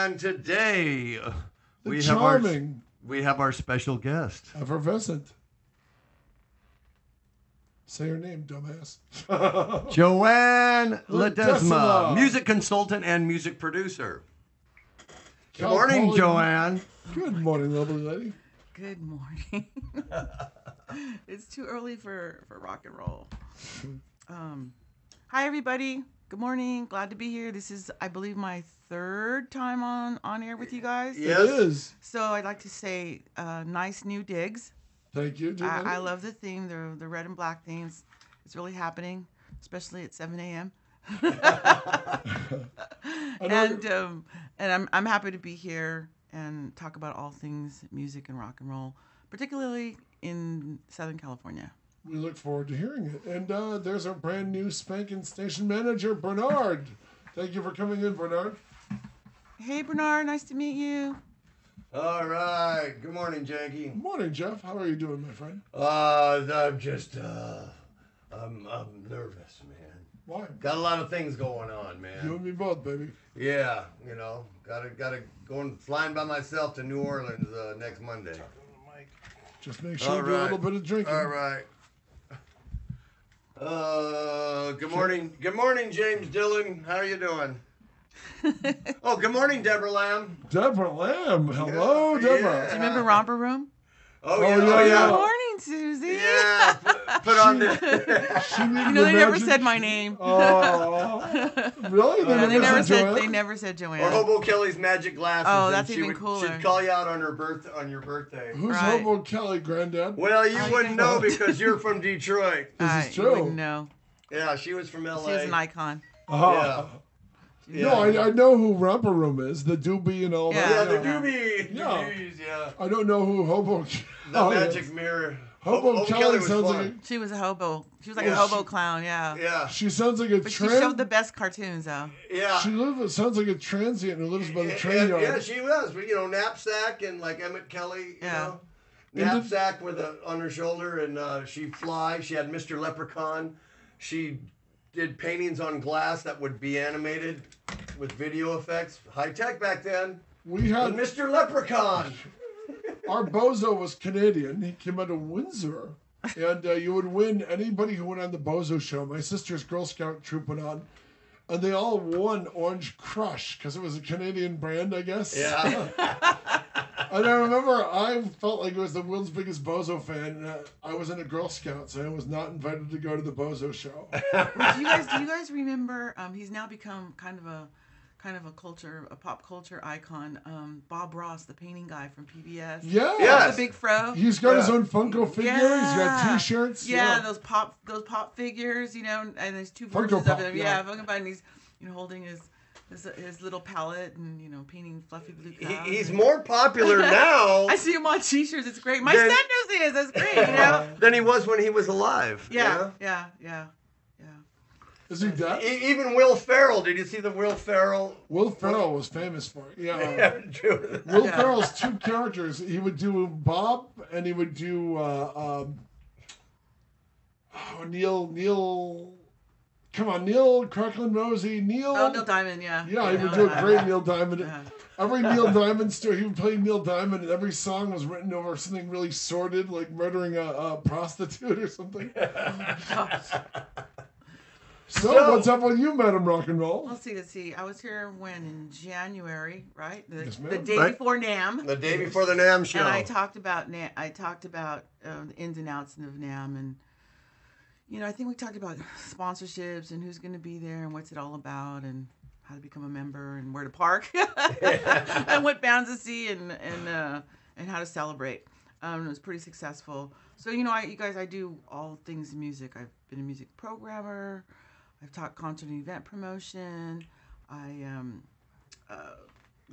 And today we have our special guest. Effervescent. Say her name, dumbass. Joanne Ledesma, music consultant and music producer. Good morning, Joanne. Good morning, lovely lady. Good morning. It's too early for rock and roll. Hi, everybody. Good morning. Glad to be here. This is, I believe, my third time on air with you guys. Yes. It is. So I'd like to say nice new digs. Thank you. I love the theme, the red and black themes. It's really happening, especially at 7 a.m. And I'm happy to be here and talk about all things music and rock and roll, particularly in Southern California. We look forward to hearing it. And there's our brand new spanking station manager, Bernard. Thank you for coming in, Bernard. Hey, Bernard. Nice to meet you. All right. Good morning, Janky. Good morning, Jeff. How are you doing, my friend? I'm just, I'm nervous, man. Why? Got a lot of things going on, man. You and me both, baby. Yeah, you know, gotta flying by myself to New Orleans next Monday. Just make sure you do a little bit of drinking. All right. Good morning, James Dillon. How are you doing? Oh, good morning, Deborah Lamb. Deborah Lamb. Hello, Deborah. Do you remember Romper Room? Oh, yeah. Good morning, Susie. Yeah, put on the... they never said my name. Oh, really? They never said Joanne. Or Hobo Kelly's magic glasses. Oh, that's even cooler. She'd call you out on your birthday. Who's Hobo Kelly, Granddad? Well, you wouldn't know because you're from Detroit. This is true. You wouldn't know. Yeah, she was from L.A. She was an icon. Yeah. No, I know who Romper Room is, the doobie and all that. Yeah, the doobie. Yeah. Doobies, yeah. I don't know who Hobo The magic mirror. Hobo Kelly sounds like she was a hobo. She was like a hobo clown, yeah. Yeah. She sounds like a But she showed the best cartoons, though. Yeah. Sounds like a transient who lives by the train yard. Yeah, she was. You know, knapsack and like Emmett Kelly, you know. Knapsack on her shoulder, and she'd fly. She had Mr. Leprechaun. She did paintings on glass that would be animated with video effects. High tech back then. We had Mr. Leprechaun. Our bozo was Canadian. He came out of Windsor. And you would win anybody who went on the Bozo show. My sister's Girl Scout troop went on. And they all won Orange Crush because it was a Canadian brand, I guess. Yeah. And I remember I felt like I was the world's biggest Bozo fan. I was in a Girl Scout, so I was not invited to go to the Bozo show. Do you guys remember? He's now become kind of a pop culture icon. Bob Ross, the painting guy from PBS. Yeah. Yes. The big fro. He's got his own Funko figure. Yeah. He's got T-shirts. Yeah, those pop figures, you know, and there's two versions of them. Yeah, Funko Pop, and he's holding his little palette and painting fluffy blue clouds. He's more popular now. I see him on T-shirts. It's great. My son knows he is. That's great. Than he was when he was alive. Yeah. Is he dead? Even Will Ferrell. Did you see the Will Ferrell? Will Ferrell was famous for it. Yeah. Will Ferrell's two characters. He would do Bob and he would do Neil. Come on, Neil Cracklin' Rosie. Neil Diamond. Yeah. Yeah, he would do a great Neil Diamond. Yeah. Every Neil Diamond story, he would play Neil Diamond, and every song was written over something really sordid, like murdering a prostitute or something. So, what's up with you, Madam Rock and Roll? Let's see. I was here in January, right? Yes, the day before NAMM. The day before the NAMM show. And I talked about the ins and outs of NAMM, and I think we talked about sponsorships and who's going to be there and what's it all about and how to become a member and where to park and what bands to see and how to celebrate. It was pretty successful. So you guys, I do all things music. I've been a music programmer. I've taught concert and event promotion. I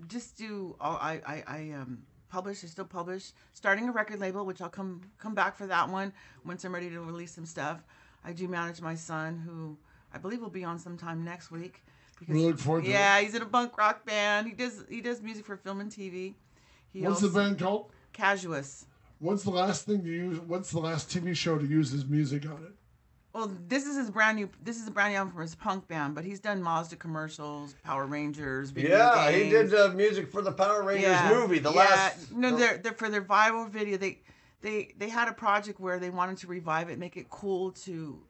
just do all. I publish. I still publish. Starting a record label, which I'll come back for that one once I'm ready to release some stuff. I do manage my son, who I believe will be on sometime next week. We look forward to it. Yeah, he's in a punk rock band. He does music for film and TV. What's the band called? Casuous. What's the last thing to use? What's the last TV show to use his music on it? Well, this is his brand new. This is a brand new album from his punk band, but he's done Mazda commercials, Power Rangers, video Yeah, he games. did music for the Power Rangers movie. They're for their revival video. They had a project where they wanted to revive it, make it cool to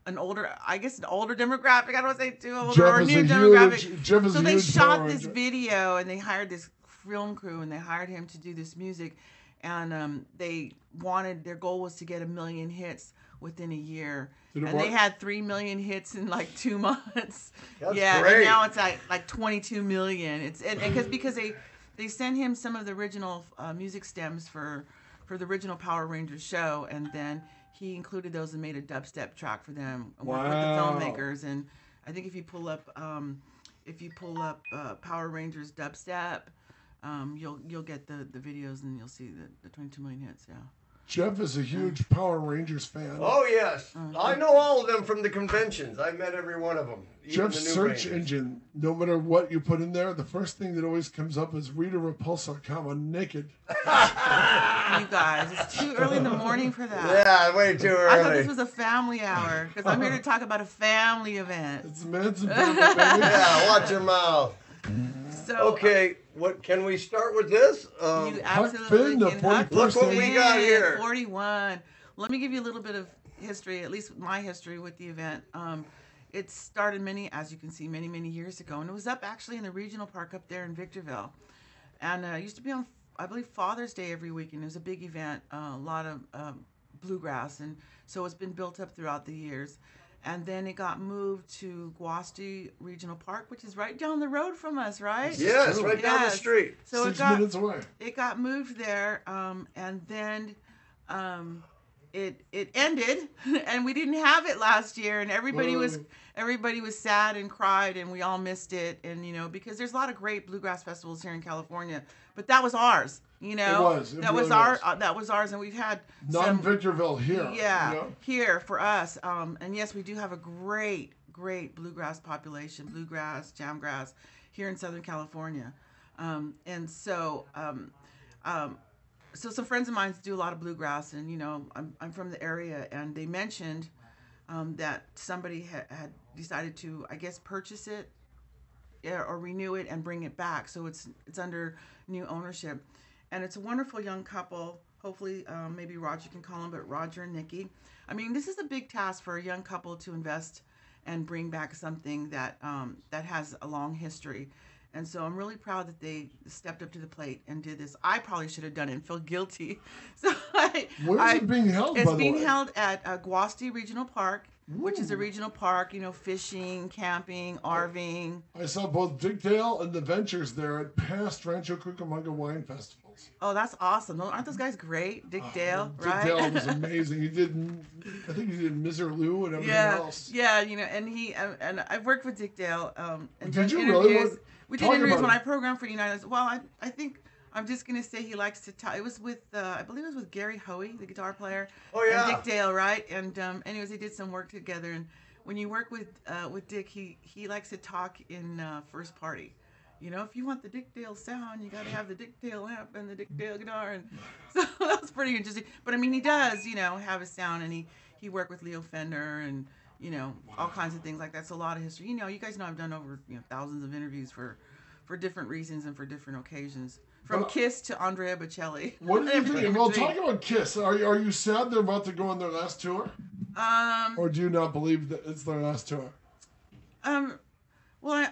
an older, I guess an older demographic. I don't want to say too older or new demographic. So they shot this video and they hired this film crew and they hired him to do this music, and their goal was to get 1 million hits within a year, and they had 3 million hits in like 2 months. That's great. And now it's like 22 million. It's because they sent him some of the original music stems for the original Power Rangers show, and then he included those and made a dubstep track for them with the filmmakers. And I think if you pull up Power Rangers dubstep, you'll get the videos and you'll see the 22 million hits. Yeah. Jeff is a huge Power Rangers fan. Oh, yes. I know all of them from the conventions. I met every one of them. Jeff's search engine, no matter what you put in there, the first thing that always comes up is Rita Repulsa, naked. You guys, it's too early in the morning for that. Yeah, way too early. I thought this was a family hour, because I'm here to talk about a family event. It's men's event, baby. Yeah, watch your mouth. So, okay, what can we start with this? You absolutely can. Look what we got here. 41. Let me give you a little bit of history, at least my history with the event. It started as you can see, many years ago, and it was up actually in the regional park up there in Victorville. And it used to be on, I believe, Father's Day every weekend. It was a big event, a lot of bluegrass, and so it's been built up throughout the years. And then it got moved to Guasti Regional Park, which is right down the road from us, right? Yes, right down the street. So 6 minutes away. It got moved there, and then it ended, and we didn't have it last year, and everybody was sad and cried, and we all missed it, and because there's a lot of great bluegrass festivals here in California, but that was ours. That was ours, and we've had non-Victorville here. Yeah, here for us. And yes, we do have a great bluegrass population, bluegrass, jamgrass, here in Southern California. And so some friends of mine do a lot of bluegrass, and I'm from the area, and they mentioned that somebody had decided to, I guess, purchase it or renew it and bring it back. So it's under new ownership. And it's a wonderful young couple. Hopefully, maybe Roger can call them, but Roger and Nikki. I mean, this is a big task for a young couple to invest and bring back something that has a long history. And so I'm really proud that they stepped up to the plate and did this. I probably should have done it and feel guilty. So where is it being held, by the way? It's being held at Guasti Regional Park, which is a regional park, fishing, camping, RVing. I saw both Dick Dale and the Ventures there at past Rancho Cucamonga wine festivals. Oh, that's awesome. Aren't those guys great? Dick Dale, right? Dick Dale was amazing. I think he did Miserlou and everything else. Yeah, and I've worked with Dick Dale. And did you really? We did interviews when I programmed for United. Well, I think I'm just going to say he likes to talk. It was with, I believe it was with Gary Hoey, the guitar player. Oh, yeah. And Dick Dale, right? And anyways, they did some work together. And when you work with Dick, he likes to talk in first party. If you want the Dick Dale sound, you got to have the Dick Dale amp and the Dick Dale guitar. And so that's pretty interesting. But, I mean, he does, have a sound. And he worked with Leo Fender and, all kinds of things like that. So a lot of history. You guys know I've done over thousands of interviews for different reasons and for different occasions. From Kiss to Andrea Bocelli. What do you think? Well, talk about Kiss. Are you sad they're about to go on their last tour? Or do you not believe that it's their last tour? Well,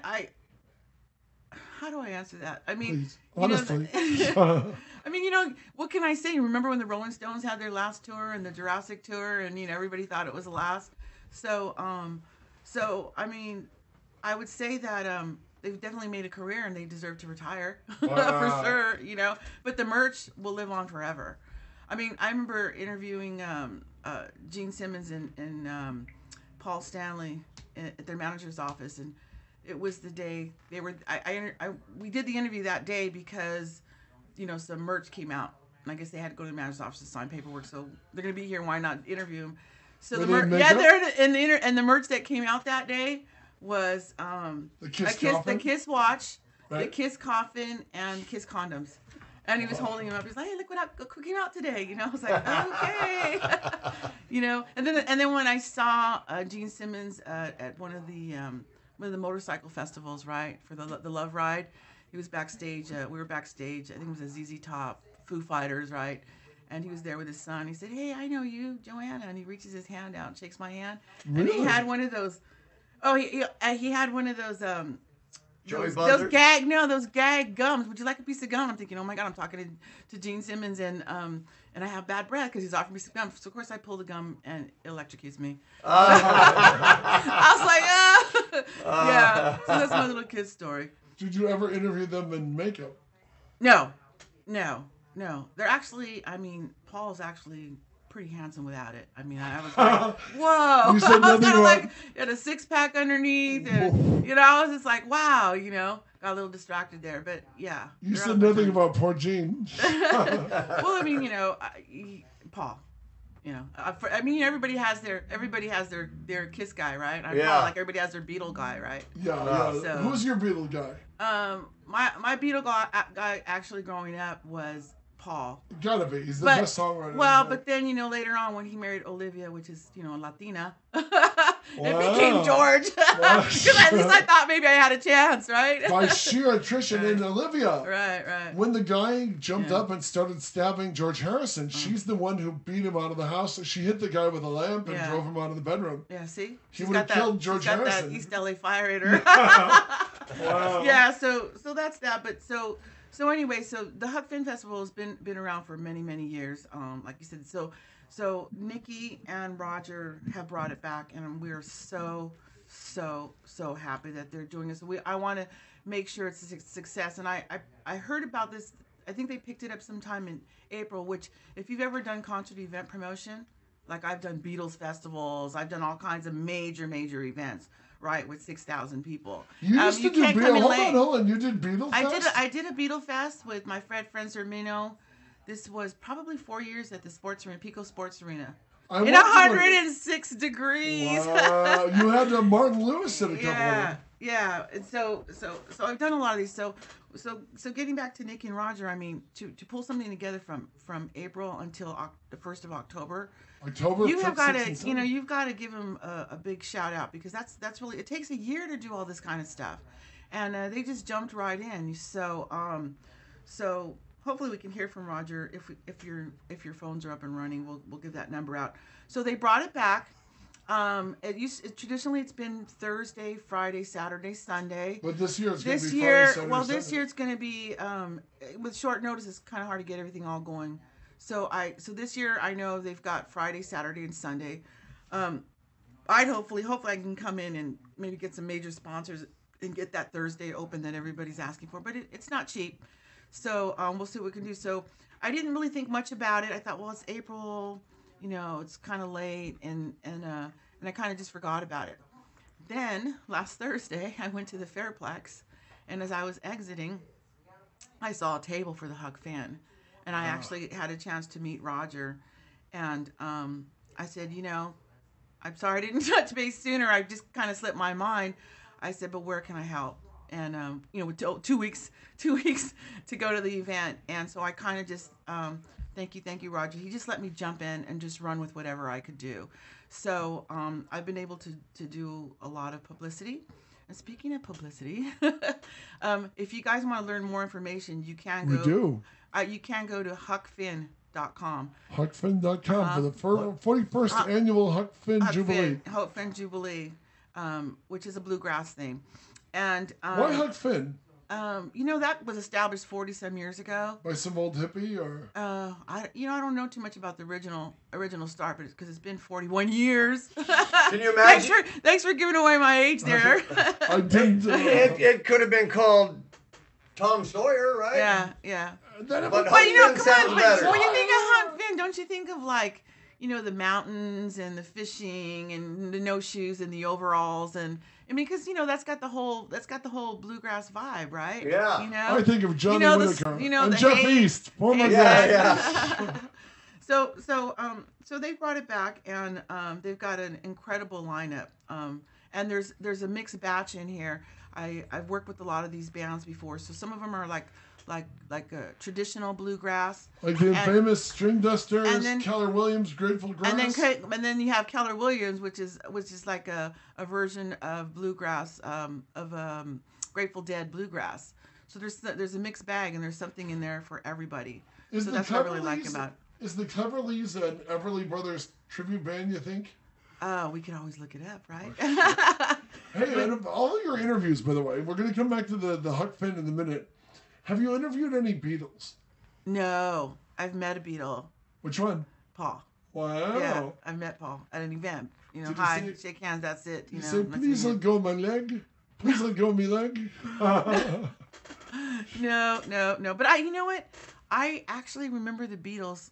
how do I answer that? I mean, please, honestly. I mean, what can I say? Remember when the Rolling Stones had their last tour and the Jurassic tour, and everybody thought it was the last. So I mean, I would say that they've definitely made a career and they deserve to retire for sure. But the merch will live on forever. I mean, I remember interviewing Gene Simmons and Paul Stanley at their manager's office, and it was the day they were. We did the interview that day because, some merch came out, and I guess they had to go to the manager's office to sign paperwork. So they're gonna be here. Why not interview them? So the merch, and the merch that came out that day was the Kiss watch, right, the Kiss coffin, and Kiss condoms. And he was holding him up. He's like, "Hey, look what came out today." You know, I was like, "Okay." You know, and then when I saw Gene Simmons at one of the motorcycle festivals, right, for the Love Ride, he was backstage. We were backstage. I think it was a ZZ Top, Foo Fighters, right? And he was there with his son. He said, "Hey, I know you, Joanna." And he reaches his hand out and shakes my hand. Really? And he had one of those. Oh, he had one of those. Joey Those gag gums. Would you like a piece of gum? I'm thinking, oh my God, I'm talking to Gene Simmons, and I have bad breath because he's offering me some gum. So of course I pull the gum and it electrocutes me. I was like, yeah. So that's my little kid story. Did you ever interview them in makeup? No. They're actually, Paul's actually pretty handsome without it. I was like, whoa. You said I was nothing kind of about... like, he had a six-pack underneath, and, I was just like, wow, got a little distracted there, but yeah. You said nothing about poor Gene. Well, Paul, everybody has their Kiss guy, right? Paul, like everybody has their Beatle guy, right? Yeah. So, who's your Beatle guy? My Beatle guy actually growing up was Paul. Gotta be. He's the best songwriter. Well, but then, later on when he married Olivia, which is, a Latina, it became George. Because at least I thought maybe I had a chance, right? By sheer attrition in Olivia. Right. When the guy jumped up and started stabbing George Harrison, she's the one who beat him out of the house. She hit the guy with a lamp and drove him out of the bedroom. Yeah, see? He would have killed George Harrison. She's got that East LA fire in her. Wow. Yeah, so that's that. But so anyway, so the Huck Finn Festival has been around for many, many years. Like you said, so Nikki and Roger have brought it back, and we're so happy that they're doing this. I want to make sure it's a success. And I heard about this. I think they picked it up sometime in April. Which, if you've ever done concert event promotion, like I've done Beatles festivals, I've done all kinds of major events. Right, with 6,000 people. You used to do Beatles. Hold on. You did Beatles Fest? I did a Beatle Fest with my friend Zermino. This was probably 4 years at the Sports Arena, Pico Sports Arena. In 106 degrees. Wow. You had Martin Lewis at a couple of them. Yeah. And so I've done a lot of these. So getting back to Nick and Roger, to pull something together from April until the 1st of October. You have got to, you've got to give them a big shout out, because that's really, it takes a year to do all this kind of stuff, and they just jumped right in. So hopefully we can hear from Roger if your phones are up and running. We'll give that number out. So they brought it back. Traditionally it's been Thursday, Friday, Saturday, Sunday. But this year it's going to be Friday, Saturday, Sunday. This year it's going to be with short notice. It's kind of hard to get everything all going. So this year I know they've got Friday, Saturday, and Sunday. Hopefully I can come in and maybe get some major sponsors and get that Thursday open that everybody's asking for. But it's not cheap, so we'll see what we can do. So I didn't really think much about it. I thought, well, it's April, it's kind of late, and I kind of just forgot about it. Then last Thursday I went to the Fairplex, and as I was exiting, I saw a table for the Huck Finn. And I actually had a chance to meet Roger, and I said, I'm sorry I didn't touch base sooner. I just kind of slipped my mind. I said, but where can I help? And with 2 weeks to go to the event, and so I kind of just thank you, Roger. He just let me jump in and just run with whatever I could do. So I've been able to do a lot of publicity. And speaking of publicity, if you guys want to learn more information, you can go. We do. You can go to huckfinn.com. Huckfinn.com for the 41st annual Huck Finn Jubilee. Huck Finn Jubilee, which is a bluegrass thing. And why Huck Finn? That was established 40-some years ago by some old hippie, or I don't know too much about the original start, but because it's been 41 years. Can you imagine? Thanks for giving away my age there. I didn't. It could have been called Tom Sawyer, right? Yeah. But come on. When you think of Huck Finn, don't you think of like, the mountains and the fishing and the no shoes and the overalls, and because that's got the whole bluegrass vibe, right? Yeah. I think of Johnny Whitaker and Jeff East. Yeah. So they brought it back, and they've got an incredible lineup. And there's a mixed batch in here. I've worked with a lot of these bands before. So some of them are like a traditional bluegrass, like the famous String Dusters, and then, Keller Williams, Grateful Grass, and then you have Keller Williams, which is like a version of bluegrass, of Grateful Dead bluegrass. So there's a mixed bag, and there's something in there for everybody. So that's what I really like about it. Is the Cleverleys an Everly Brothers tribute band, you think? We can always look it up, right? Hey, out of all your interviews, by the way, we're going to come back to the Huck Finn in a minute. Have you interviewed any Beatles? No, I've met a Beatle. Which one? Paul. Wow. Yeah, I've met Paul at an event. You know, hi, shake hands, that's it. You know, say, please let go of my leg. Please let go of my leg. No. But you know what? I actually remember the Beatles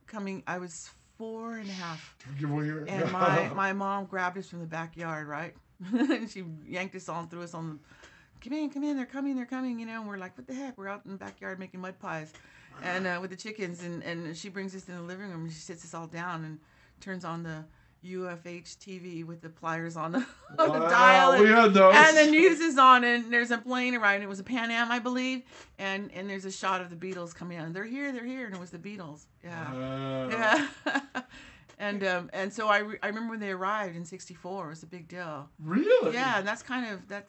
coming. I was 4.5. And my mom grabbed us from the backyard, right? And she yanked us on, threw us on the, come in, they're coming, you know, and we're like, what the heck? We're out in the backyard making mud pies and with the chickens, and she brings us in the living room, and she sits us all down and turns on the UFH TV with the pliers on the dial, we had those. And the news is on, and there's a plane around. It was a Pan Am, I believe, and there's a shot of the Beatles coming out. And they're here, and it was the Beatles. Yeah. And so I remember when they arrived in '64. It was a big deal. Really? Yeah, and that kind of that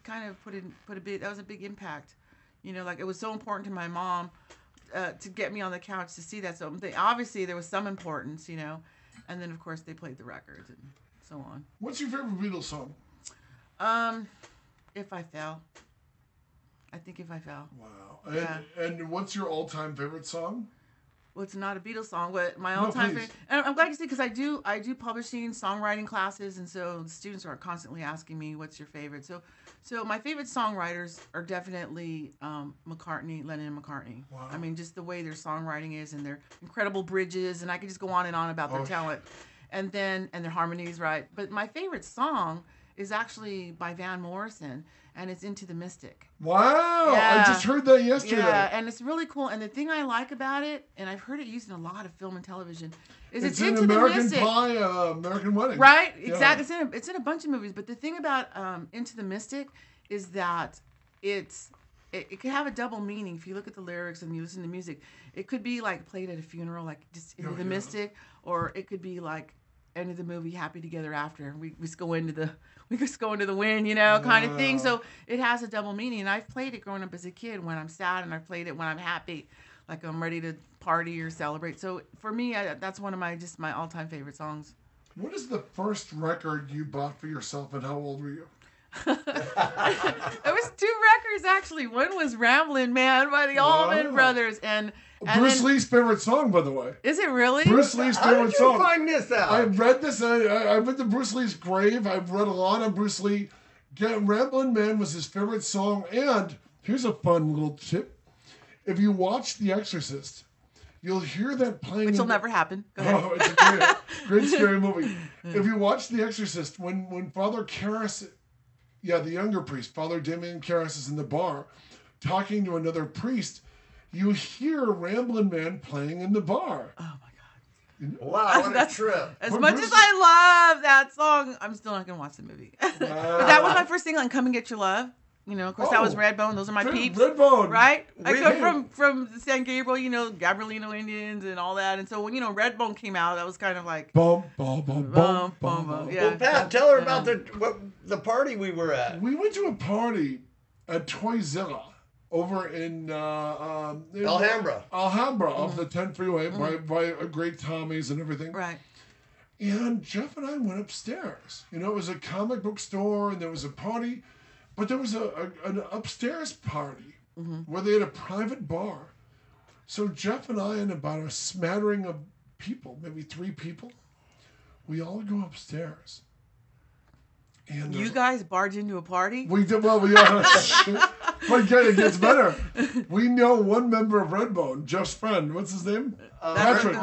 was a big impact. You know, like it was so important to my mom to get me on the couch to see that. So obviously there was some importance, you know. And then, of course, they played the records and so on. What's your favorite Beatles song? If I Fell. I think If I Fell. Wow. And what's your all-time favorite song? Well, it's not a Beatles song, but my all-time favorite. And I'm glad you said, because I do publishing, songwriting classes, and so the students are constantly asking me, what's your favorite? So my favorite songwriters are definitely McCartney, Lennon and McCartney. Wow. I mean, just the way their songwriting is, and their incredible bridges, and I could just go on and on about their talent, and their harmonies, right? But my favorite song is actually by Van Morrison, and it's Into the Mystic. Wow! Yeah. I just heard that yesterday. Yeah, and it's really cool. And the thing I like about it, and I've heard it used in a lot of film and television, is it's Into American the Mystic. Pie, American Wedding. Right? Yeah. Exactly. It's in a bunch of movies. But the thing about Into the Mystic is that it can have a double meaning. If you look at the lyrics and you listen to music, it could be like played at a funeral, like just Into the Mystic, or it could be like end of the movie, Happy Together After. We just go into the wind, you know, kind of thing. So it has a double meaning. And I've played it growing up as a kid when I'm sad, and I've played it when I'm happy, like I'm ready to party or celebrate. So for me, that's one of my all-time favorite songs. What is the first record you bought for yourself, and how old were you? It was 2 records, actually. One was Ramblin' Man by the Allman Brothers, and Bruce Lee's favorite song, by the way. Is it really? Bruce Lee's favorite song. How did you find this out? I've read this. I've been to Bruce Lee's grave. I've read a lot on Bruce Lee. Ramblin' Man was his favorite song. And here's a fun little tip. If you watch The Exorcist, you'll hear that playing. Which will never happen. Go ahead. Oh, it's a great scary movie. If you watch The Exorcist, when Father Karras, the younger priest, Father Damien Karras, is in the bar talking to another priest, you hear Ramblin' Man playing in the bar. Oh my God! Wow, what a trip! As much as I love that song, I'm still not gonna watch the movie. But that was my first thing on "Come and Get Your Love." You know, of course, that was Redbone. Those are my peeps. Redbone, right? I come from San Gabriel, you know, Gabrielino Indians and all that. And so when Redbone came out, that was kind of like boom, boom, boom, boom, boom. Yeah. Well, Pat, tell her about the party we were at. We went to a party at Toyzilla over in Alhambra. Off the 10 freeway by a great Tommy's and everything. Right. And Jeff and I went upstairs. You know, it was a comic book store and there was a party, but there was an upstairs party where they had a private bar. So Jeff and I and about a smattering of people, maybe 3 people, we all go upstairs. And you guys barge into a party? We did well. But it gets better. We know one member of Redbone, Jeff's friend. What's his name? Patrick.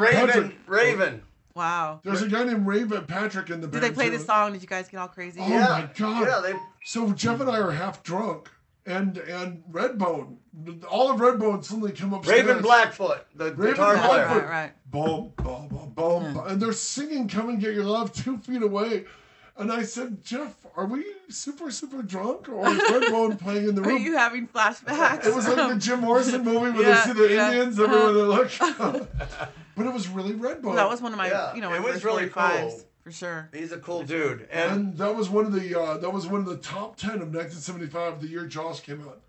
Raven. Wow. There's a guy named Raven Patrick in the band. Did they play this song? Did you guys get all crazy? Oh my God. Yeah, So Jeff and I are half drunk. And Redbone, all of Redbone suddenly come upstairs. Raven Blackfoot, the guitar player. Right. Boom, boom, boom, boom. And they're singing Come and Get Your Love 2 feet away. And I said, Jeff, are we super, super drunk? Or is Redbone playing in the room? Are you having flashbacks? It was like the Jim Morrison movie where they see the Indians everywhere they look. But it was really Redbone. Well, that was one of my, my it was first really 45s, cool. for sure. He's a cool dude. And that was one of the top 10 of 1975, the year Jaws came out.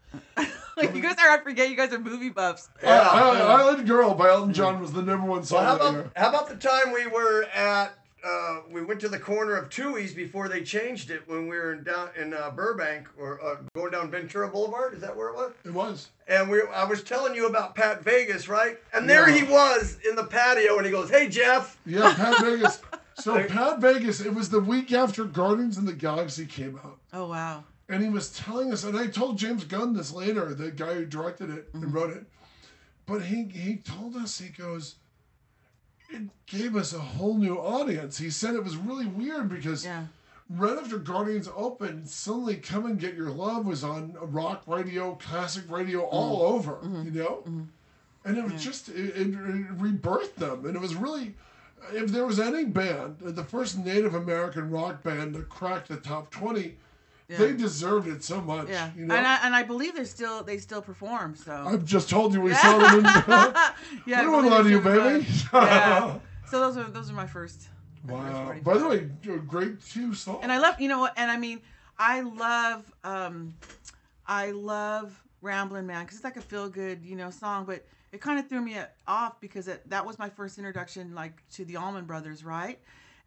Like, you guys are, I forget, you guys are movie buffs. Island Girl by Elton John was the #1 song Well, that year. how about the time we were at, we went to the corner of Tui's before they changed it when we were down in Burbank, or going down Ventura Boulevard? Is that where it was? It was. And I was telling you about Pat Vegas, right? And there he was in the patio, and he goes, "Hey, Jeff." Yeah, Pat Vegas. So Pat Vegas, it was the week after Guardians of the Galaxy came out. Oh, wow. And he was telling us, and I told James Gunn this later, the guy who directed it and wrote it. But he told us, he goes, it gave us a whole new audience. He said it was really weird because right after Guardians opened, suddenly Come and Get Your Love was on rock radio, classic radio, all over, you know? And it was just, it rebirthed them. And it was really, if there was any band, the first Native American rock band to crack the top 20, they deserved it so much. Yeah, you know? and I believe they still perform. So I've just told you we saw them in. We don't lie to you, baby. Yeah. So those are my first. Wow. By the way, great 2 songs. And I love, you know what? And I mean, I love Ramblin' Man because it's like a feel good, song. But it kind of threw me off because that was my first introduction, like, to the Allman Brothers, right?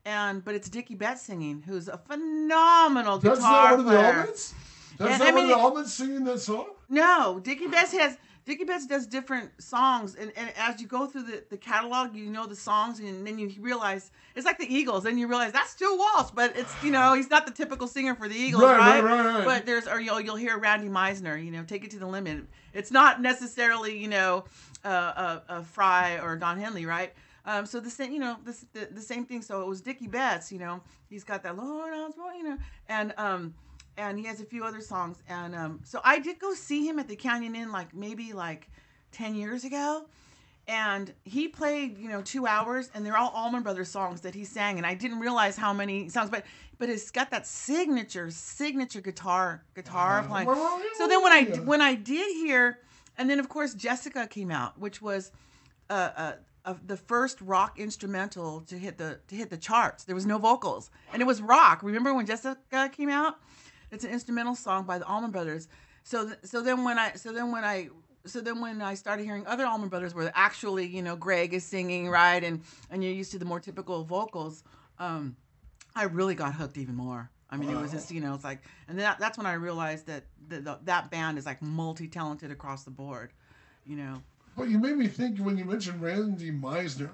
But it's Dickie Betts singing, who's a phenomenal guitar player. That's not one of the Allmans? That's not one of the Allmans singing that song? No, Dickie Betts does different songs, and as you go through the catalog, you know the songs, and then you realize it's like the Eagles. Then you realize that's still Walsh, but it's he's not the typical singer for the Eagles, right? But you'll hear Randy Meisner, Take It to the Limit. It's not necessarily Fry or Don Henley, right? So the same, the same thing. So it was Dickie Betts, he's got that Lord, I was born, and he has a few other songs. And so I did go see him at the Canyon Inn, maybe 10 years ago. And he played, 2 hours, and they're all Allman Brothers songs that he sang. And I didn't realize how many songs, but it's got that signature guitar playing. So then when I did hear, and then of course Jessica came out, which was the first rock instrumental to hit the charts. There was no vocals, and it was rock. Remember when Jessica came out? It's an instrumental song by the Allman Brothers. So then when I started hearing other Allman Brothers where actually, Greg is singing, right, and you're used to the more typical vocals, I really got hooked even more. I mean, It was just, it's like, and that's when I realized that that band is like multi-talented across the board, But you made me think when you mentioned Randy Meisner.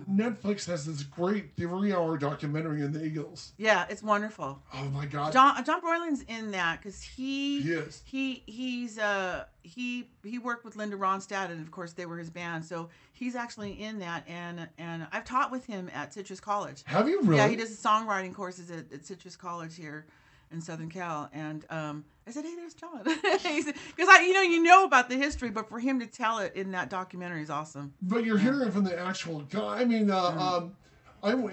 Netflix has this great 3-hour documentary on the Eagles. Yeah, it's wonderful. Oh my God. John Boylan's in that because he worked with Linda Ronstadt, and of course they were his band. So he's actually in that, and I've taught with him at Citrus College. Have you really? Yeah, he does songwriting courses at Citrus College here in Southern Cal, and I said, "Hey, there's John," because you know about the history, but for him to tell it in that documentary is awesome. But you're hearing it from the actual guy. I mean,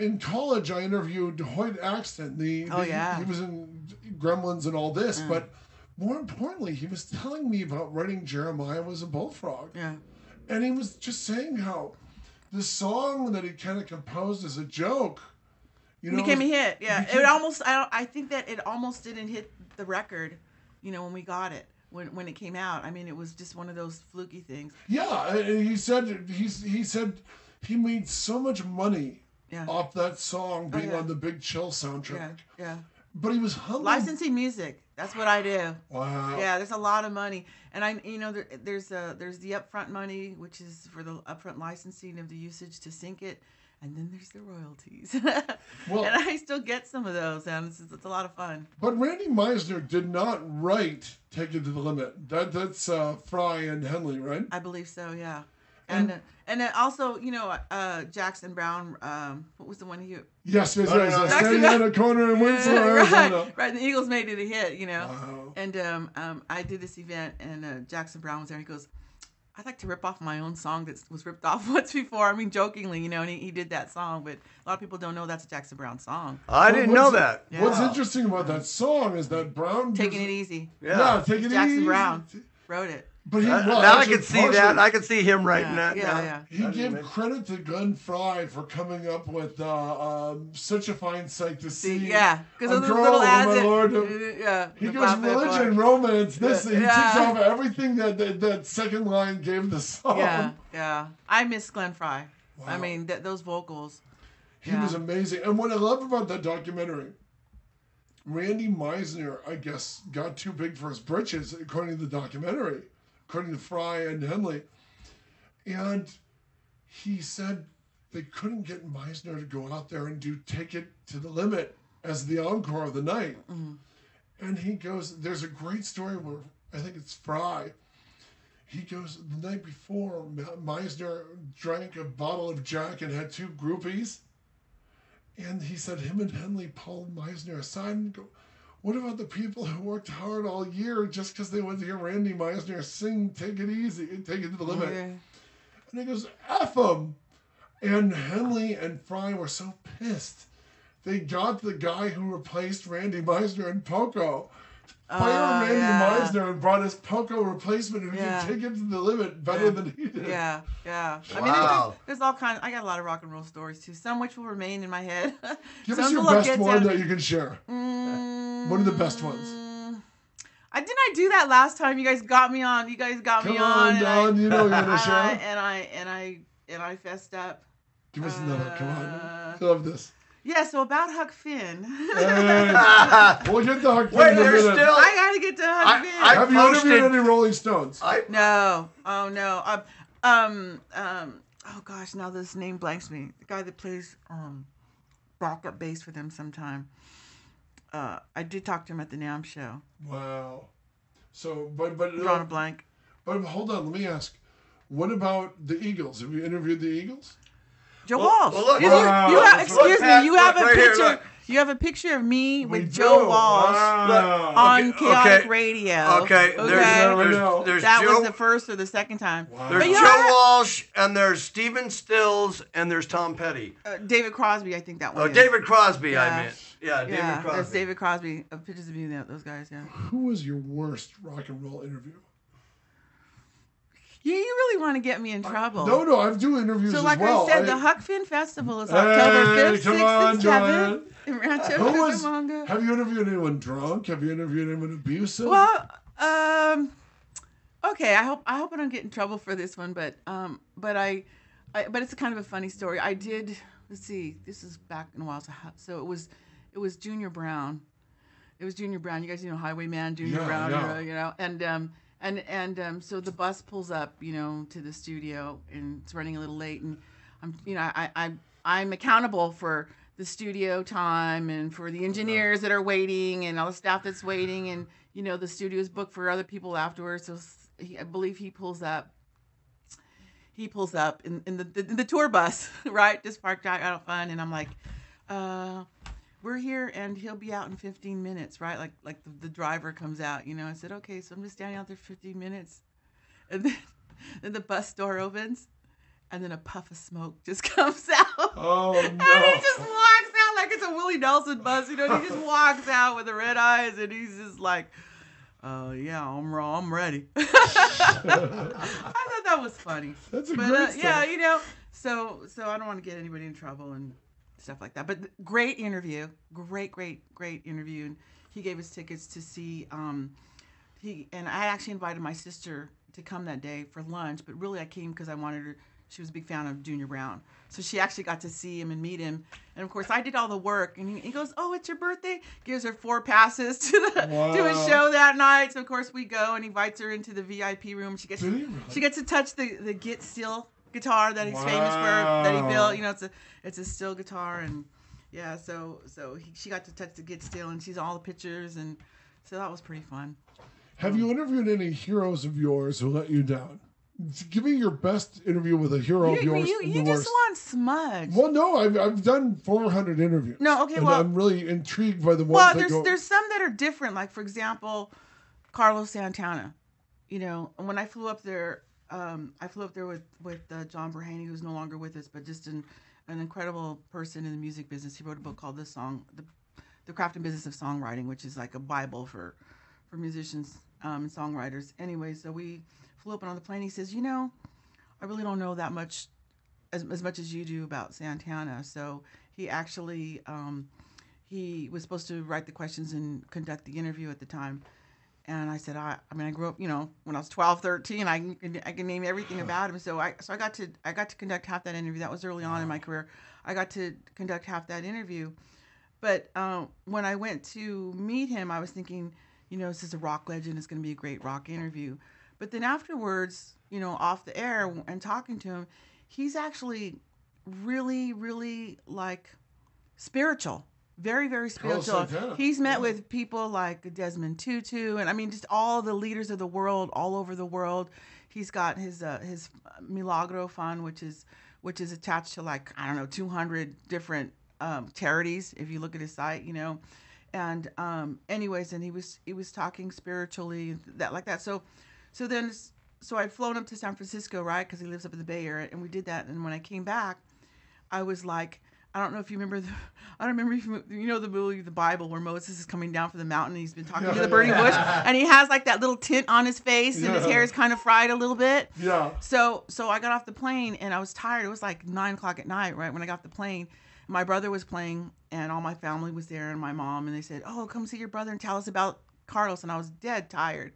in college I interviewed Hoyt Axton. He was in Gremlins and all this, but more importantly, he was telling me about writing Jeremiah Was a Bullfrog. Yeah, and he was just saying how the song that he kind of composed as a joke. Became a hit. Yeah, I think that it almost didn't hit the record. When we got it, when it came out. I mean, it was just one of those fluky things. Yeah, and he said he made so much money off that song being on the Big Chill soundtrack. Yeah. But he was humble. Licensing music. That's what I do. Wow. Yeah, there's a lot of money, and there's the upfront money, which is for the upfront licensing of the usage to sync it. And then there's the royalties. And I still get some of those, and it's a lot of fun. But Randy Meisner did not write Take It to the Limit. That's Fry and Henley, right? I believe so, yeah. And then also, Jackson Brown, what was the one he... Yes. Standing in a corner in Winslow, Arizona. Right, the Eagles made it a hit, Wow. And I did this event, and Jackson Brown was there. He goes, I'd like to rip off my own song that was ripped off once before. I mean, jokingly, and he did that song, but a lot of people don't know that's a Jackson Brown song. I didn't know that. Yeah. What's interesting about that song is that Brown... Taking It Easy. Yeah, Taking It Easy. Jackson Brown wrote it. But he, now I can see that. I can see him writing that. Yeah. He gave credit to Glenn Frey for coming up with Such a Fine Sight to See. Yeah, because of the Girl, little ads. He goes religion, romance, this. He takes off everything that second line gave the song. Yeah. I miss Glenn Frey. Wow. I mean, those vocals. He was amazing. And what I love about that documentary, Randy Meisner, I guess, got too big for his britches, according to the documentary. According to Fry and Henley. And he said they couldn't get Meisner to go out there and do Take It to the Limit as the encore of the night. Mm-hmm. And he goes, there's a great story where, I think it's Fry, he goes, the night before, Meisner drank a bottle of Jack and had 2 groupies. And he said him and Henley pulled Meisner aside and go, what about the people who worked hard all year just because they went to hear Randy Meisner sing Take It Easy and Take It to the Limit? Okay. And he goes, F them. And Henley and Fry were so pissed. They got the guy who replaced Randy Meisner in Poco. Fired Randy Meisner and brought his Poco replacement who could take it to the limit better than he did. Yeah. Wow. I mean, there's all kinds. I got a lot of rock and roll stories too. Some which will remain in my head. Give us your best one that you can share. One of the best ones. Didn't I do that last time? You guys got me on. Come on, Don. You know you're gonna share. And I fessed up. Give us another. Come on. I love this. Yeah, so about Huck Finn. We'll get to Huck Finn in a minute. I gotta get to Huck Finn. Have you interviewed any Rolling Stones? No. Oh no. Oh gosh, now this name blanks me. The guy that plays backup bass for them sometime. I did talk to him at the NAMM show. Wow. So, but drawing a blank. But hold on, let me ask. What about the Eagles? Have you interviewed the Eagles? Joe Walsh. Well, excuse me. You have a picture. You have a picture of me with Joe Walsh on Kaotic Radio. Okay. There's that Joe, was the first or the second time. Wow. There's Joe Walsh, and there's Stephen Stills, and there's Tom Petty. David Crosby, I think that one. David Crosby, I meant. Yeah, David Crosby. There's David Crosby. Pictures of you, those guys, yeah. Who was your worst rock and roll interview? You really want to get me in trouble. No, I do interviews as well. So like I said, the Huck Finn Festival is October 5th, 6th, and 7th in Rancho Cucamonga. Have you interviewed anyone drunk? Have you interviewed anyone abusive? Well, okay, I hope I don't get in trouble for this one, but it's a kind of a funny story. I did, let's see, this is back in a while, so it was Junior Brown. It was Junior Brown. You guys know Highwayman, Junior Brown, you know, and so the bus pulls up, you know, to the studio, and it's running a little late, and I'm accountable for the studio time and for the engineers that are waiting and all the staff that's waiting, and you know the studio is booked for other people afterwards. So I believe he pulls up in the tour bus, right? Just parked out fun, and I'm like, we're here and he'll be out in 15 minutes, right? Like the driver comes out, you know. I said, okay, so I'm just standing out there 15 minutes. And then the bus door opens and then a puff of smoke just comes out. Oh, no. And he just walks out like it's a Willie Nelson bus, you know. And he just walks out with the red eyes and he's just like, yeah, I'm ready. I thought that was funny. That's a great stuff. Yeah, you know, so I don't want to get anybody in trouble and stuff like that. But great interview, great interview. And he gave us tickets to see. And I actually invited my sister to come that day for lunch. But really, I came because I wanted her. She was a big fan of Junior Brown, so she actually got to see him and meet him. And of course, I did all the work. And he goes, "Oh, it's your birthday." Gives her 4 passes to a show that night. So of course we go and invites her into the VIP room. She gets to touch the Get Steel guitar that he's famous for, that he built. You know, it's a steel guitar, and yeah, so she got to touch the Get Steel, and she's all the pictures, and so that was pretty fun. Have you interviewed any heroes of yours who let you down? Give me your best interview with a hero of yours. You just want smudge. Well, no, I've done 400 interviews. No, okay, and well, I'm really intrigued by the ones that go. There's some that are different. Like for example, Carlos Santana. You know, when I flew up there I flew up there with John Berhaney, who's no longer with us, but just an incredible person in the music business. He wrote a book called The Craft and Business of Songwriting, which is like a Bible for musicians and songwriters. Anyway, so we flew up and on the plane. He says, I really don't know that much, as much as you do about Santana. So he actually, he was supposed to write the questions and conduct the interview at the time. And I said, I grew up, when I was 12, 13, I can name everything about him. So I got to conduct half that interview. That was early on in my career. I got to conduct half that interview. But when I went to meet him, I was thinking, this is a rock legend. It's going to be a great rock interview. But then afterwards, off the air and talking to him, he's actually really, really like spiritual. Very, very spiritual. He's met with people like Desmond Tutu, and just all the leaders of the world, all over the world. He's got his Milagro Fund, which is attached to 200 different charities. If you look at his site, and anyways, and he was talking spiritually that. So I'd flown up to San Francisco, right? Because he lives up in the Bay Area, and we did that. And when I came back, I was like, I don't know if you remember I don't remember if you know the movie, the Bible, where Moses is coming down from the mountain and he's been talking to the burning bush, and he has like that little tint on his face and his hair is kind of fried a little bit. Yeah. So I got off the plane and I was tired. It was like 9:00 at night, right, when I got off the plane. My brother was playing and all my family was there and my mom, and they said, "Oh, come see your brother and tell us about Carlos." And I was dead tired.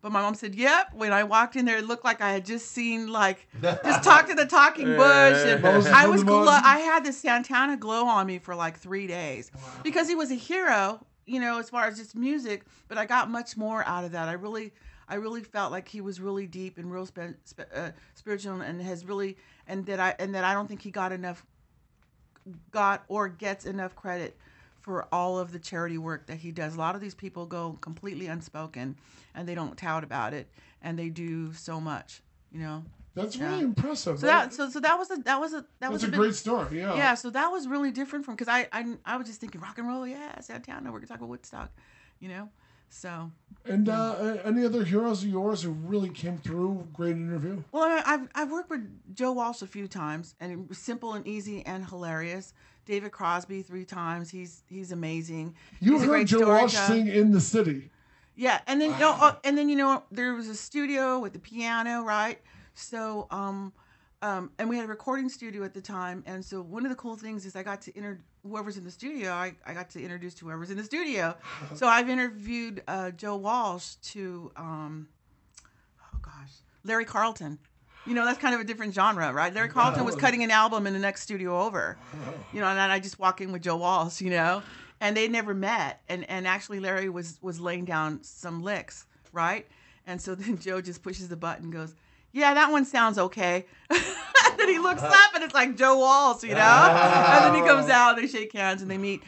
But my mom said, "Yep." When I walked in there, it looked like I had just seen just talk to the talking bush. And I was I had this Santana glow on me for 3 days because he was a hero, as far as just music. But I got much more out of that. I really felt like he was really deep and real spiritual, and has really, and that I don't think he got or gets enough credit for all of the charity work that he does. A lot of these people go completely unspoken and they don't tout about it, and they do so much, That's really impressive. So that was a great story. Yeah. Yeah. So that was really different from, because I was just thinking rock and roll. Yeah, Santana. We're gonna talk about Woodstock, So. And any other heroes of yours who really came through? Great interview. Well, I've worked with Joe Walsh a few times, and it was simple and easy and hilarious. David Crosby 3 times. He's amazing. You heard Joe Walsh sing in the city. Yeah, and then there was a studio with the piano, right? So and we had a recording studio at the time, and so one of the cool things is I got to whoever's in the studio. I got to introduce whoever's in the studio. So I've interviewed Joe Walsh to Larry Carlton. That's kind of a different genre, right? Larry Carlton was cutting an album in the next studio over, and I just walk in with Joe Walsh, and they never met. And actually Larry was laying down some licks, right? And so then Joe just pushes the button and goes, "Yeah, that one sounds okay." And then he looks up and it's like Joe Walsh, And then he comes out, they shake hands and they meet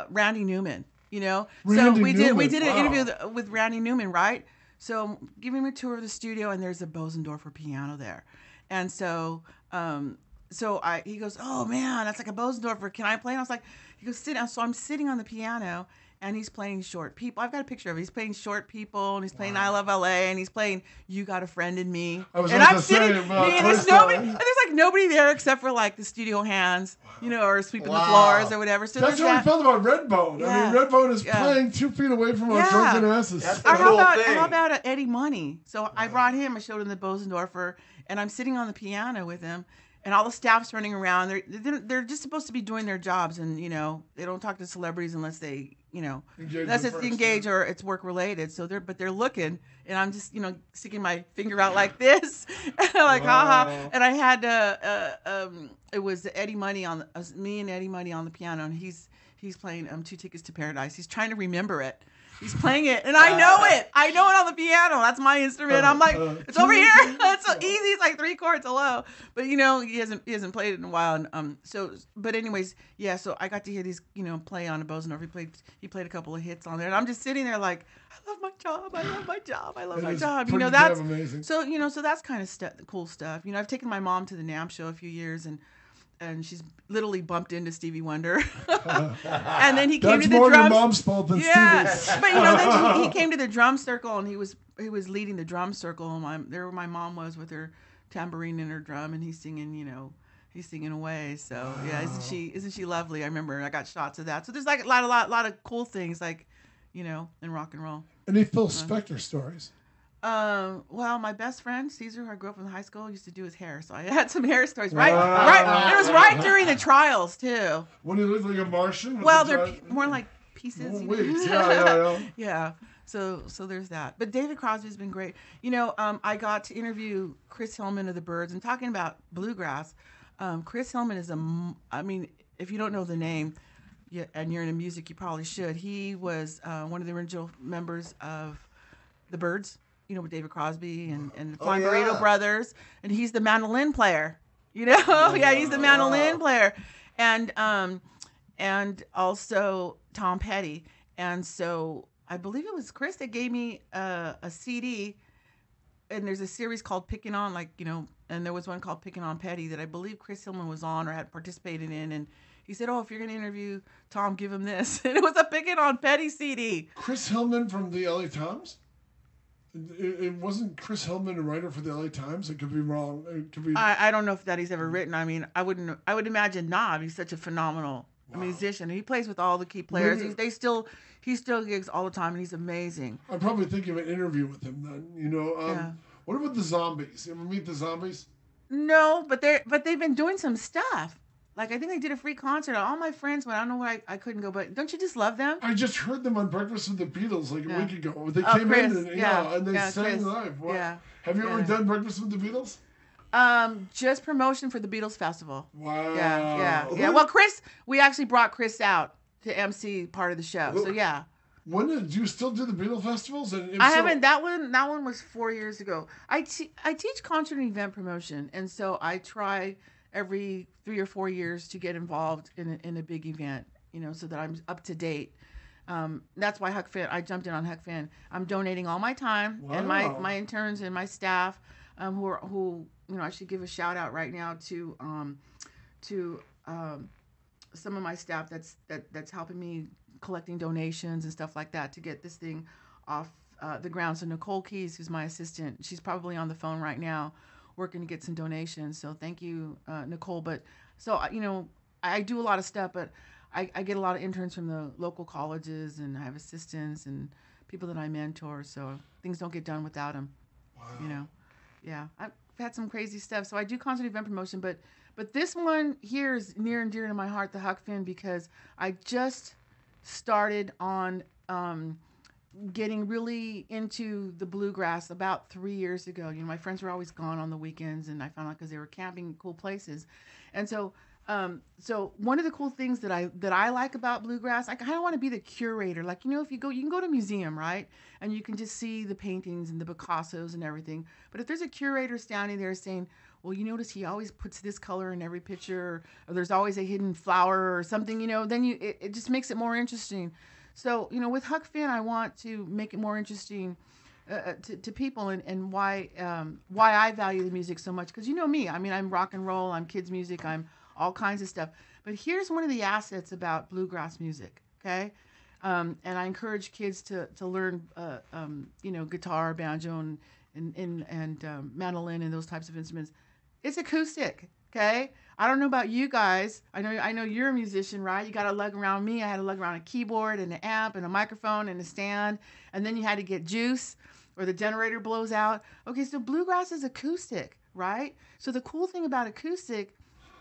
Randy Newman, So we did an interview with Randy Newman, right? So giving him a tour of the studio, and there's a Bosendorfer piano there. And so he goes, "Oh man, that's like a Bosendorfer. Can I play?" And I was like, he goes, "Sit down." So I'm sitting on the piano and he's playing Short People. I've got a picture of it. He's playing Short People, and he's playing I Love LA, and he's playing You Got a Friend in Me. I'm sitting, there's nobody there except for the studio hands, or sweeping the floors or whatever. So that's how I felt about Redbone. Yeah. I mean, Redbone is playing 2 feet away from our drunken asses. That's the cool thing. How about Eddie Money? So I brought him. I showed him the Bosendorfer, and I'm sitting on the piano with him. And all the staff's running around. They're just supposed to be doing their jobs, and they don't talk to celebrities unless they unless it's engaged or it's work related. So they're looking, and I'm just sticking my finger out like this, and I'm like haha. And I had it was Eddie Money me and Eddie Money on the piano, and he's playing 2 Tickets to Paradise. He's trying to remember it. He's playing it, and I know it. I know it on the piano. That's my instrument. I'm like, it's over here. It's so easy. It's like 3 chords low. But he hasn't played it in a while. And but anyways, yeah. So I got to hear these, play on a Bosendorfer. He played a couple of hits on there, and I'm just sitting there like, I love my job. I love my job. I love my job. That's amazing. So so that's kind of cool stuff. I've taken my mom to the NAMM show a few years, and and she's literally bumped into Stevie Wonder. And then he came That's to the more drums. your mom's fault than Yes, Stevie's. but then he came to the drum circle, and he was leading the drum circle. And there my mom was with her tambourine and her drum, and he's singing, he's singing away. So yeah, isn't she lovely? I remember I got shots of that. So there's like a lot of cool things like, in rock and roll. Any Phil Spector stories? Well, my best friend Caesar, who I grew up in high school, used to do his hair, so I had some hair stories. Right. It was right during the trials too. When he looked like a Martian. Well, they're more like pieces. Wigs. Yeah. Yeah. So there's that. But David Crosby's been great. I got to interview Chris Hillman of the Byrds, and talking about bluegrass. Chris Hillman is if you don't know the name, and you're into music, you probably should. He was one of the original members of the Byrds. With David Crosby and the Flying Burrito Brothers, and he's the mandolin player. Yeah, he's the mandolin player, and also Tom Petty. And so I believe it was Chris that gave me a CD, and there's a series called Picking On, and there was one called Picking On Petty that I believe Chris Hillman was on or had participated in, and he said, "Oh, if you're going to interview Tom, give him this." And it was a Picking On Petty CD. Chris Hillman from the LA Times? It wasn't Chris Hillman a writer for the LA Times? It could be wrong. It could be. I don't know if that he's ever written. I mean, I would imagine not. He's such a phenomenal musician. He plays with all the key players. He still gigs all the time, and he's amazing. I'd probably think of an interview with him then. Yeah. What about the Zombies? You ever meet the Zombies? No, but they've been doing some stuff. Like, I think they did a free concert. All my friends went. I don't know why I couldn't go, but don't you just love them? I just heard them on Breakfast with the Beatles like a week ago. They came in and they sang live. What? Yeah. Have you ever done Breakfast with the Beatles? Just promotion for the Beatles Festival. Wow. Yeah. Well, we actually brought Chris out to MC part of the show. So yeah. When do you still do the Beatles festivals? I haven't. That one was 4 years ago. I teach concert and event promotion, and so I try every 3 or 4 years to get involved in a big event, so that I'm up to date. That's why I jumped in on HuckFan. I'm donating all my time and my interns and my staff, who I should give a shout out right now to some of my staff that's helping me collecting donations and stuff like that to get this thing off the ground. So Nicole Keys, who's my assistant, she's probably on the phone right now working to get some donations. So thank you, Nicole. But so, I do a lot of stuff, but I get a lot of interns from the local colleges, and I have assistants and people that I mentor. So things don't get done without them. Wow. Yeah. I've had some crazy stuff. So I do concert event promotion, but this one here is near and dear to my heart, the HuckFan, because I just started on getting really into the bluegrass about 3 years ago. My friends were always gone on the weekends, and I found out because they were camping in cool places. And so one of the cool things that I like about bluegrass, I kind of want to be the curator. Like, if you can go to a museum, right? And you can just see the paintings and the Picassos and everything. But if there's a curator standing there saying, well, you notice he always puts this color in every picture, or there's always a hidden flower or something, then it just makes it more interesting. So, with HuckFan, I want to make it more interesting to people, and why I value the music so much. Because me, I'm rock and roll, I'm kids music, I'm all kinds of stuff. But here's one of the assets about bluegrass music, okay? And I encourage kids to learn, guitar, banjo, and mandolin and those types of instruments. It's acoustic, okay? I don't know about you guys. I know you're a musician, right? You got to lug around me. I had to lug around a keyboard and an amp and a microphone and a stand, and then you had to get juice or the generator blows out. Okay, so bluegrass is acoustic, right? So the cool thing about acoustic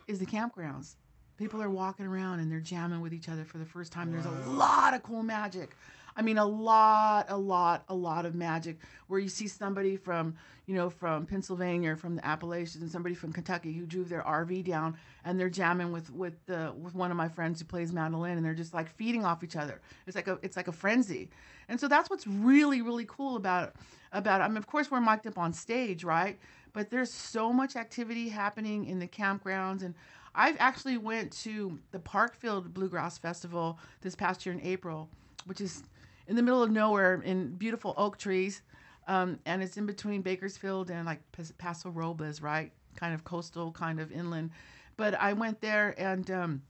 is the campgrounds. People are walking around and they're jamming with each other for the first time. There's a lot of cool magic. A lot of magic where you see somebody from Pennsylvania or from the Appalachians and somebody from Kentucky who drove their RV down and they're jamming with one of my friends who plays mandolin, and they're just like feeding off each other. It's like a frenzy. And so that's what's really, really cool about it. Of course we're mic'd up on stage, right? But there's so much activity happening in the campgrounds. And I've actually went to the Parkfield Bluegrass Festival this past year in April, which is in the middle of nowhere in beautiful oak trees. And it's in between Bakersfield and like Paso Robles, right? Kind of coastal, kind of inland. But I went there, and of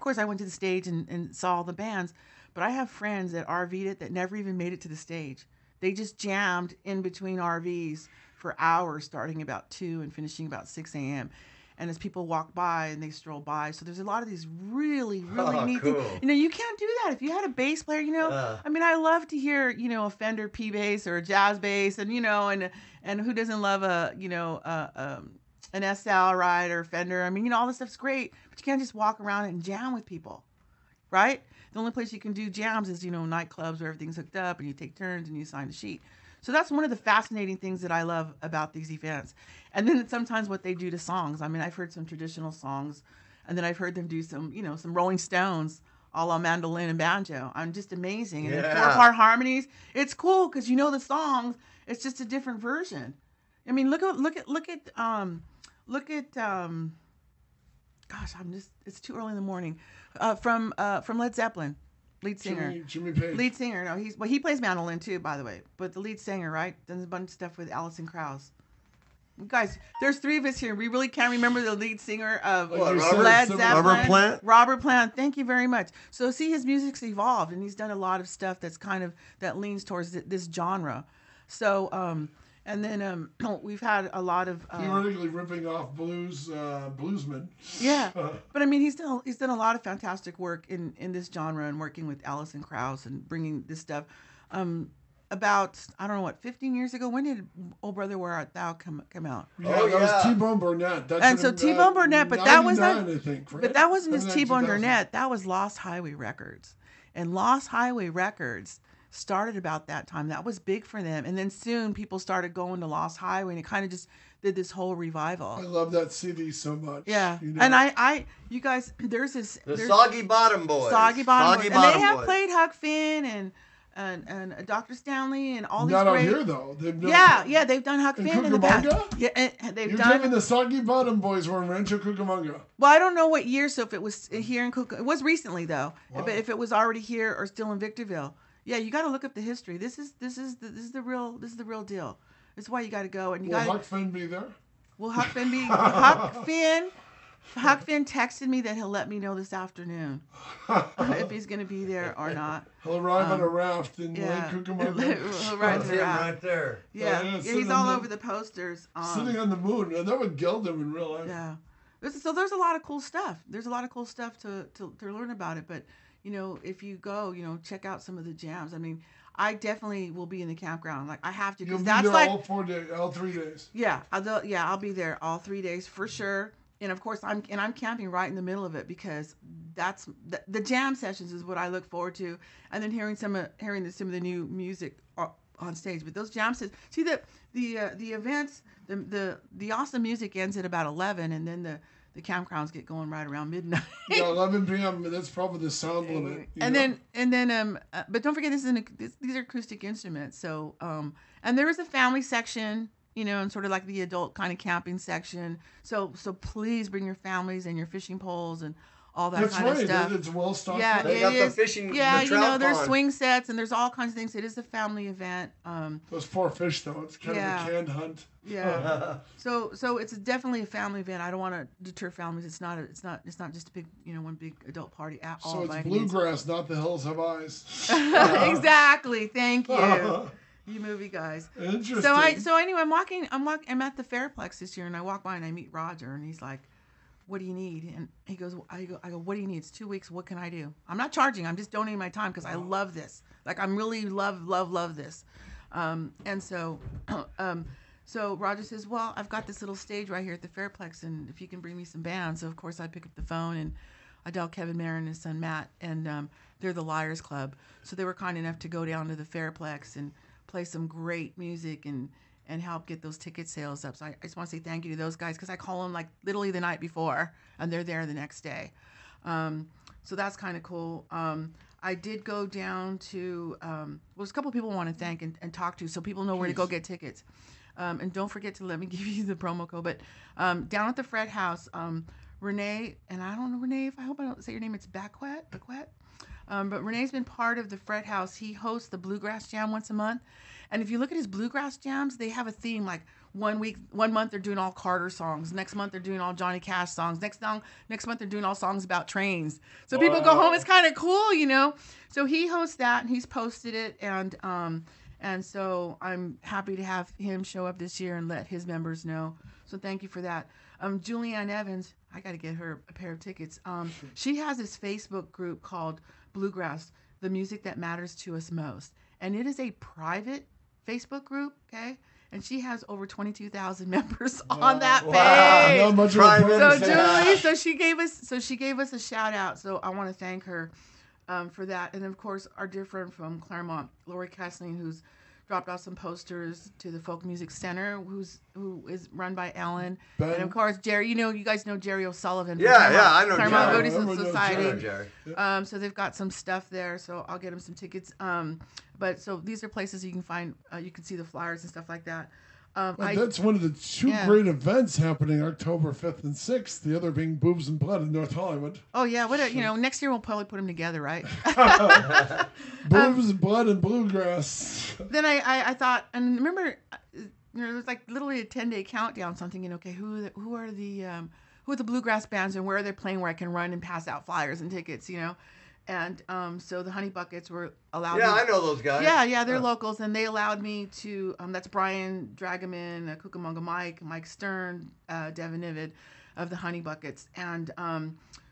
course I went to the stage and saw all the bands. But I have friends that RV'd it that never even made it to the stage. They just jammed in between RVs for hours, starting about 2 and finishing about 6 a.m. And as people walk by and they stroll by, so there's a lot of these really, really neat cool. things. You can't do that if you had a bass player. I mean, I love to hear a Fender P bass or a jazz bass, and and who doesn't love an SL, right, or Fender? I mean, all this stuff's great, but you can't just walk around and jam with people, right? The only place you can do jams is nightclubs where everything's hooked up and you take turns and you sign a sheet. So that's one of the fascinating things that I love about these events. And then sometimes what they do to songs. I mean, I've heard some traditional songs, and then I've heard them do some Rolling Stones, a la mandolin and banjo. I'm just amazing. And then 4-part harmonies. It's cool because the songs. It's just a different version. I mean, look at gosh, it's too early in the morning. From Led Zeppelin. Lead singer. Jimmy Page. Lead singer. No, he plays mandolin too, by the way. But the lead singer, right? Does a bunch of stuff with Alison Krauss. You guys, there's 3 of us here. We really can't remember the lead singer of Led Zeppelin. Robert Plant? Robert Plant. Thank you very much. So see, his music's evolved, and he's done a lot of stuff that's that leans towards this genre. So, and then we've had a lot of theoretically ripping off bluesmen. Yeah, but I mean, he's done a lot of fantastic work in this genre and working with Alison Krauss and bringing this stuff. About 15 years ago, when did "Oh Brother Where Art Thou" come out? Yeah, that was T-Bone Burnett. T-Bone Burnett, but that was not. I think, right? But that wasn't just T-Bone Burnett. That was Lost Highway Records, and Lost Highway Records started about that time. That was big for them, and then soon people started going to Lost Highway, and it kind of just did this whole revival. I love that CD so much. Yeah, and you guys, there's Soggy Bottom Boys. Soggy Bottom Boys, and they have played Huck Finn and Dr. Stanley and all these. Not great... out here though. They've done Huck Finn in the past. Yeah, and they've done. You're the Soggy Bottom Boys were in Rancho Cucamonga. Well, I don't know what year. So if it was here in Cucamonga, it was recently though. Wow. But if it was already here or still in Victorville, yeah, you got to look up the history. This is the real deal. This is why you got to go and you got. Will Huck Finn be there? Will Huck Finn be Huck Finn texted me that he'll let me know this afternoon if he's going to be there or not. He'll arrive on a raft in Lake Cucamonga. He'll ride the raft. Right there. Yeah, he's all over the posters. Sitting on the moon. That would gild him in real life. Yeah. So there's a lot of cool stuff. There's a lot of cool stuff to learn about it. But, if you go, check out some of the jams. I mean, I definitely will be in the campground. Like, I have to. You'll be there all 3 days. Yeah. I'll be there all 3 days for sure. And of course, I'm camping right in the middle of it because that's the jam sessions is what I look forward to, and then hearing some of the new music on stage. But those jam sessions, see the events, the awesome music ends at about 11, and then the campgrounds get going right around midnight. Yeah, 11 p.m. That's probably the sound limit. But don't forget these are acoustic instruments. So and there is a family section. And sort of like the adult kind of camping section. So please bring your families and your fishing poles and all that kind of stuff. It's well stocked. Yeah, they got the fishing. Yeah, the there's swing sets and there's all kinds of things. It is a family event. Those poor fish, though. It's kind of a canned hunt. Yeah. So it's definitely a family event. I don't want to deter families. It's not just a big one big adult party at all. So it's bluegrass, not the hills have eyes. Exactly. Thank you. You movie guys. Interesting. So anyway, I'm at the Fairplex this year, and I walk by and I meet Roger, and he's like, "What do you need?" And he goes, I go, "What do you need? It's 2 weeks. What can I do?" I'm not charging. I'm just donating my time because I love this. Like, I'm really love this. And so Roger says, "Well, I've got this little stage right here at the Fairplex, and if you can bring me some bands." So of course I pick up the phone and I dial Kevin Mayer and his son Matt, and they're the Liars Club. So they were kind enough to go down to the Fairplex and play some great music and help get those ticket sales up. So I just want to say thank you to those guys because I call them like literally the night before and they're there the next day. So that's kind of cool. I did go down to, there's a couple of people I want to thank and talk to so people know where to go get tickets. And don't forget to let me give you the promo code. But down at the Fred House, Renee, and I don't know, Renee, I hope I don't say your name, it's Baquet. But Renee's been part of the Fred House. He hosts the Bluegrass Jam once a month. And if you look at his Bluegrass Jams, they have a theme like one month they're doing all Carter songs. Next month they're doing all Johnny Cash songs. Next month they're doing all songs about trains. So people go home. It's kind of cool, you know. So he hosts that and he's posted it, and so I'm happy to have him show up this year and let his members know. So thank you for that. Julianne Evans, I got to get her a pair of tickets. She has this Facebook group called Bluegrass, the music that matters to us most, and it is a private Facebook group. Okay. And she has over 22,000 members on that page. Wow, not much so Julie, so she gave us a shout out. So I want to thank her for that. And of course, our dear friend from Claremont, Lori Kessling, who's dropped off some posters to the Folk Music Center, who is run by Ellen. Ben. And of course, Jerry. You guys know Jerry O'Sullivan. I know Claremont Jerry. Buddhist Society. I know Jerry. So they've got some stuff there. So I'll get them some tickets. But so these are places you can find. You can see the flyers and stuff like that. That's one of the two great events happening October 5th and 6th. The other being Boobs and Blood in North Hollywood. Oh, yeah. Next year we'll probably put them together, right? Boobs and Blood and Bluegrass. Then I thought, and remember, there was like literally a 10-day countdown, something, okay, who are the Bluegrass bands and where are they playing where I can run and pass out flyers and tickets, And so the Honey Buckets were allowed. Yeah, I know those guys. Yeah, they're locals, and they allowed me to. That's Brian Dragaman, Cucamonga Mike Stern, Devin Nivid, of the Honey Buckets, and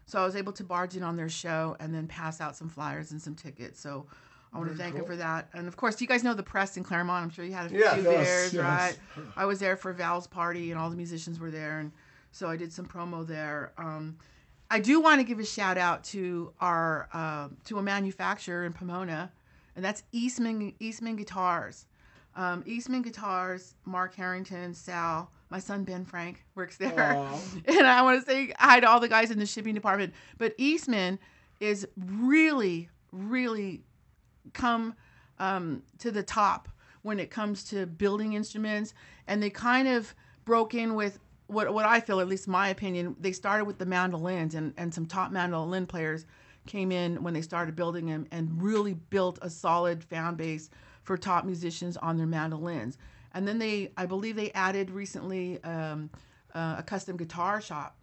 so I was able to barge in on their show and then pass out some flyers and some tickets. So I want to thank him for that. And of course, you guys know the press in Claremont. I'm sure you had a few beers, right? I was there for Val's party, and all the musicians were there, and so I did some promo there. I do want to give a shout out to our to a manufacturer in Pomona, and that's Eastman Guitars. Eastman Guitars, Mark Harrington, Sal, my son Ben Frank works there, and I want to say hi to all the guys in the shipping department. But Eastman is really, really come to the top when it comes to building instruments, and they kind of broke in with. What I feel, at least my opinion, they started with the mandolins, and some top mandolin players came in when they started building them and really built a solid fan base for top musicians on their mandolins. And then I believe they added recently a custom guitar shop.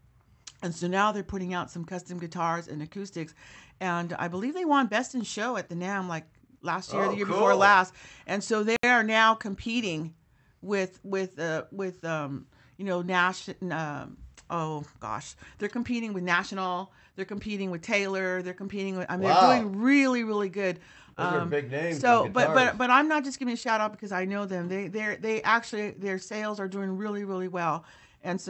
And so now they're putting out some custom guitars and acoustics. And I believe they won Best in Show at the NAMM like last year, the year before last. And so they are now competing with they're competing with National, they're competing with Taylor, they're competing with, they're doing really, really good. Those are big names. So, but I'm not just giving a shout out because I know them. They actually, their sales are doing really, really well. And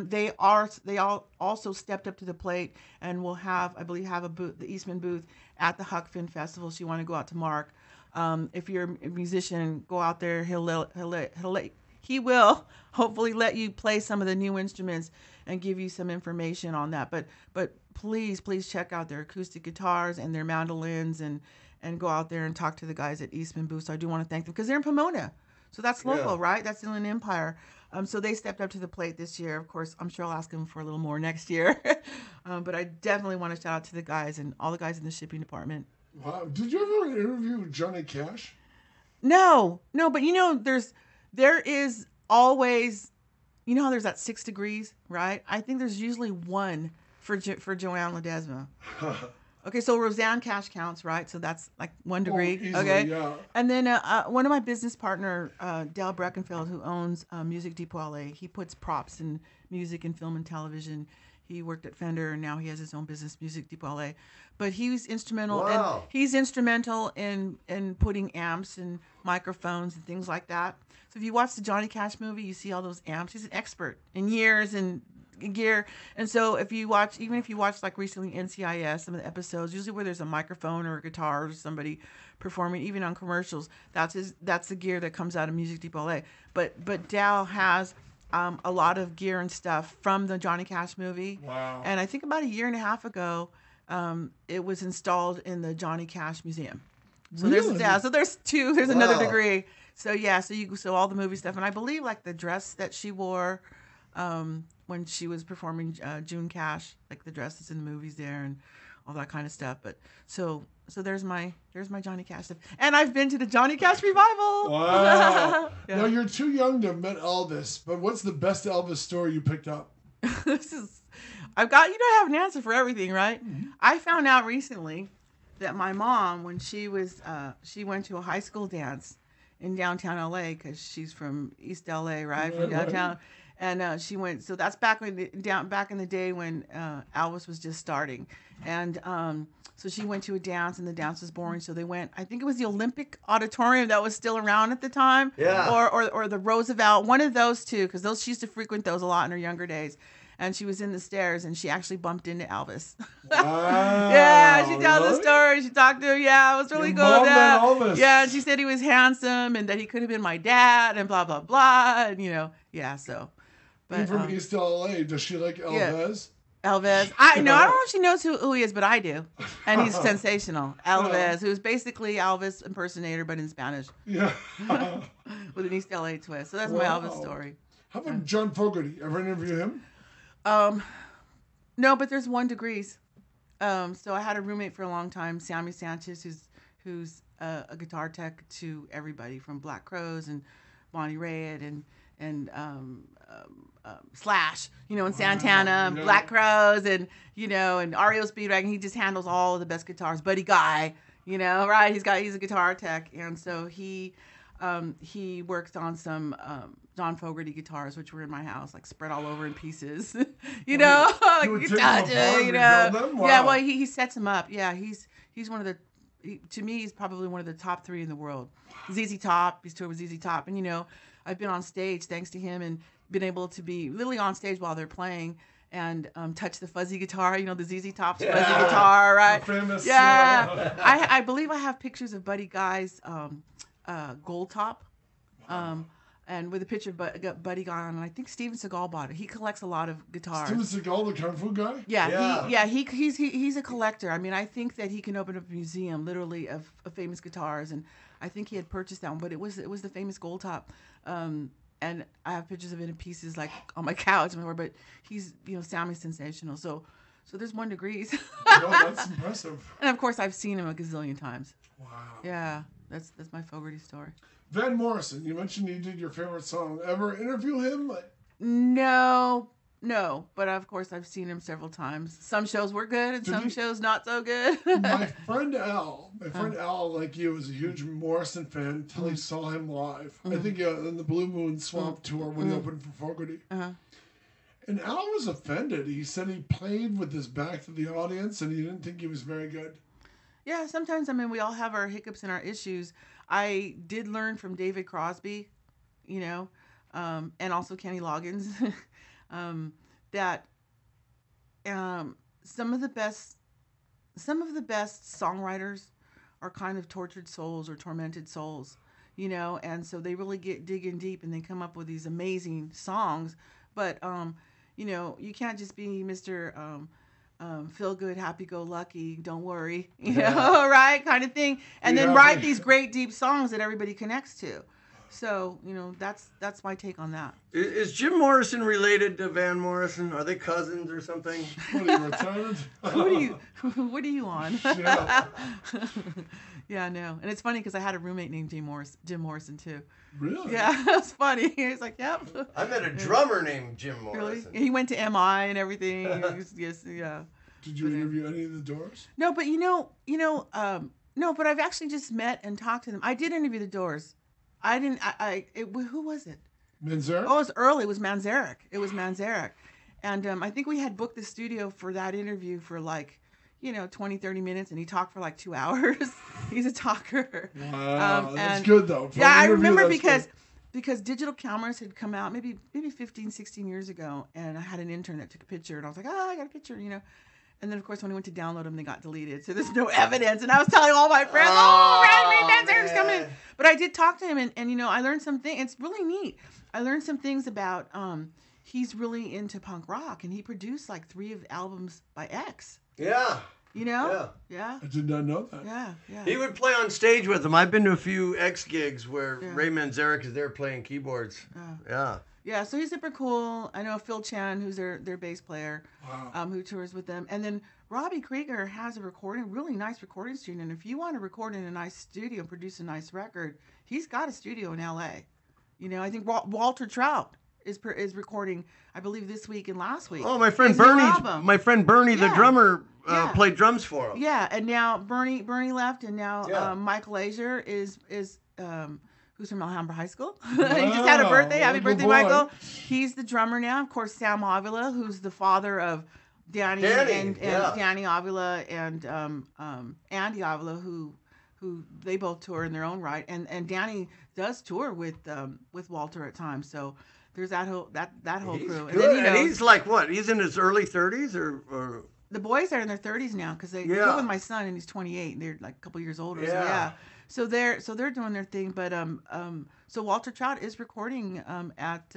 they all also stepped up to the plate and will have a booth, the Eastman booth at the Huck Finn Festival. So you want to go out to Mark. If you're a musician, go out there. He will hopefully let you play some of the new instruments and give you some information on that. But please check out their acoustic guitars and their mandolins and go out there and talk to the guys at Eastman Booth. So I do want to thank them because they're in Pomona. So that's local, right? That's Inland Empire. So they stepped up to the plate this year. Of course, I'm sure I'll ask them for a little more next year. But I definitely want to shout out to the guys and all the guys in the shipping department. Wow. Did you ever interview Johnny Cash? No, but there is always, how there's that 6 degrees, right? I think there's usually one for Joanne Ledesma. Okay, so Roseanne Cash counts, right? So that's like 1 degree. Easily, okay. Yeah. And then one of my business partner, Dale Breckenfeld, who owns Music Depot LA, he puts props in music and film and television. He worked at Fender, and now he has his own business, Music Depot LA. But he was instrumental. Wow. And he's instrumental in putting amps and microphones and things like that. So if you watch the Johnny Cash movie, you see all those amps. He's an expert in years and gear. And so if you watch like recently NCIS, some of the episodes, usually where there's a microphone or a guitar or somebody performing, even on commercials, that's the gear that comes out of Music Depot LA. But Dal has a lot of gear and stuff from the Johnny Cash movie. Wow. And I think about 1.5 years ago, it was installed in the Johnny Cash Museum. So really? There's two. There's another degree. So so all the movie stuff, and I believe like the dress that she wore when she was performing June Cash, like the dress that's in the movies there, and all that kind of stuff. But so there's my Johnny Cash stuff. And I've been to the Johnny Cash revival. Wow. Yeah. Now, you're too young to have met Elvis, but what's the best Elvis story you picked up? I have an answer for everything, right? Mm-hmm. I found out recently that my mom, when she went to a high school dance in downtown LA, because she's from East LA, right? From downtown. Right. And she went, so that's back in the day when Elvis was just starting. And so she went to a dance, and the dance was boring. So they went, I think it was the Olympic Auditorium that was still around at the time. Yeah. Or the Roosevelt, one of those two, because she used to frequent those a lot in her younger days. And she was in the stairs, and she actually bumped into Elvis. Wow. Yeah, she tells the story. She talked to him. Yeah, it was really cool. Yeah, and she said he was handsome, and that he could have been my dad, and blah, blah, blah. And, yeah, so. But, from East LA, does she like Elvis? Yeah. Elvis. I don't know if she knows who he is, but I do. And he's sensational. Elvis, who's basically Elvis impersonator, but in Spanish. Yeah. With an East LA twist. So that's my Elvis story. How about John Fogerty? Ever interview him? No, but there's 1 degrees. So I had a roommate for a long time, Sammy Sanchez, who's a guitar tech to everybody from Black Crowes and Bonnie Raitt and Slash, and Santana, Black Crowes, and and REO Speedwagon. He just handles all of the best guitars. Buddy Guy, right? He's a guitar tech, and so he worked on some John Fogerty guitars, which were in my house, like spread all over in pieces. Like you touch it, Wow. Yeah, well, he sets them up. Yeah, he's one of the. To me, he's probably one of the top 3 in the world. ZZ Top, he's toured with ZZ Top, and I've been on stage thanks to him and been able to be literally on stage while they're playing and touch the fuzzy guitar, the ZZ Top's fuzzy guitar, right? The famous. Yeah, I believe I have pictures of Buddy Guy's gold top, and with a picture of Buddy Guy on, and I think Steven Seagal bought it. He collects a lot of guitars. Steven Seagal, the Kung Fu guy? He's a collector. I mean, I think that he can open up a museum, literally, of famous guitars, and I think he had purchased that one, but it was the famous gold top. And I have pictures of it in pieces, like on my couch, but he's, Sammy's sensational. So there's 1 degrees. No, that's impressive. And of course, I've seen him a gazillion times. Wow. Yeah, that's my Fogerty story. Van Morrison, you mentioned you did your favorite song. Ever interview him? No, but of course I've seen him several times. Some shows were good and some shows not so good. My friend Al, like you, was a huge Morrison fan until he saw him live. I think in the Blue Moon Swamp tour when he opened for Fogerty. And Al was offended. He said he played with his back to the audience and he didn't think he was very good. Yeah, sometimes, we all have our hiccups and our issues. I did learn from David Crosby, and also Kenny Loggins, that some of the best songwriters are kind of tortured souls or tormented souls, and so they really dig in deep and they come up with these amazing songs. But, you can't just be Mr. Feel good, happy go lucky, don't worry, right? Kind of thing. And then write these great deep songs that everybody connects to. So, that's my take on that. Is Jim Morrison related to Van Morrison? Are they cousins or something? What, are you retired? What are you on? Yeah, no. And it's funny because I had a roommate named Jim Morrison too. Really? Yeah, it's funny. He's like, yep. I met a drummer named Jim Morrison. Really? He went to MI and everything. Yes, yeah. Did you interview any of the Doors? No, but no, but I've actually just met and talked to them. I did interview the Doors. I didn't. Who was it? Manzarek? Oh, it was early. It was Manzarek. And I think we had booked the studio for that interview for 20, 30 minutes, and he talked for 2 hours. He's a talker. Wow, that's good though. Yeah, I remember because digital cameras had come out maybe 15, 16 years ago, and I had an intern that took a picture, and I was like, I got a picture, And then, of course, when I went to download them, they got deleted. So there's no evidence. And I was telling all my friends, Manzarek's coming in. But I did talk to him, and I learned some things. It's really neat. I learned some things about, he's really into punk rock, and he produced 3 of the albums by X. Yeah. Yeah. I did not know that. Yeah. He would play on stage with them. I've been to a few X gigs where Ray Manzarek is there playing keyboards. Yeah. Yeah, so he's super cool. I know Phil Chan, who's their bass player, who tours with them. And then Robbie Krieger has a really nice recording studio. And if you want to record in a nice studio, produce a nice record, he's got a studio in L.A. I think Walter Trout is recording, I believe, this week and last week. Oh, my friend Bernie, the drummer, played drums for him. Yeah, and now Bernie left, and now Michael Azure is who's from Alhambra High School. He just had a birthday. Happy birthday, Michael. He's the drummer now. Of course, Sam Avila, who's the father of Danny and Danny Avila and Andy Avila, who they both tour in their own right. And Danny does tour with Walter at times. So there's that whole crew. Good. And then, he's like what? He's in his early 30s or the boys are in their 30s now because they go with my son and he's 28 and they're like a couple years older. So they're doing their thing, but so Walter Trout is recording at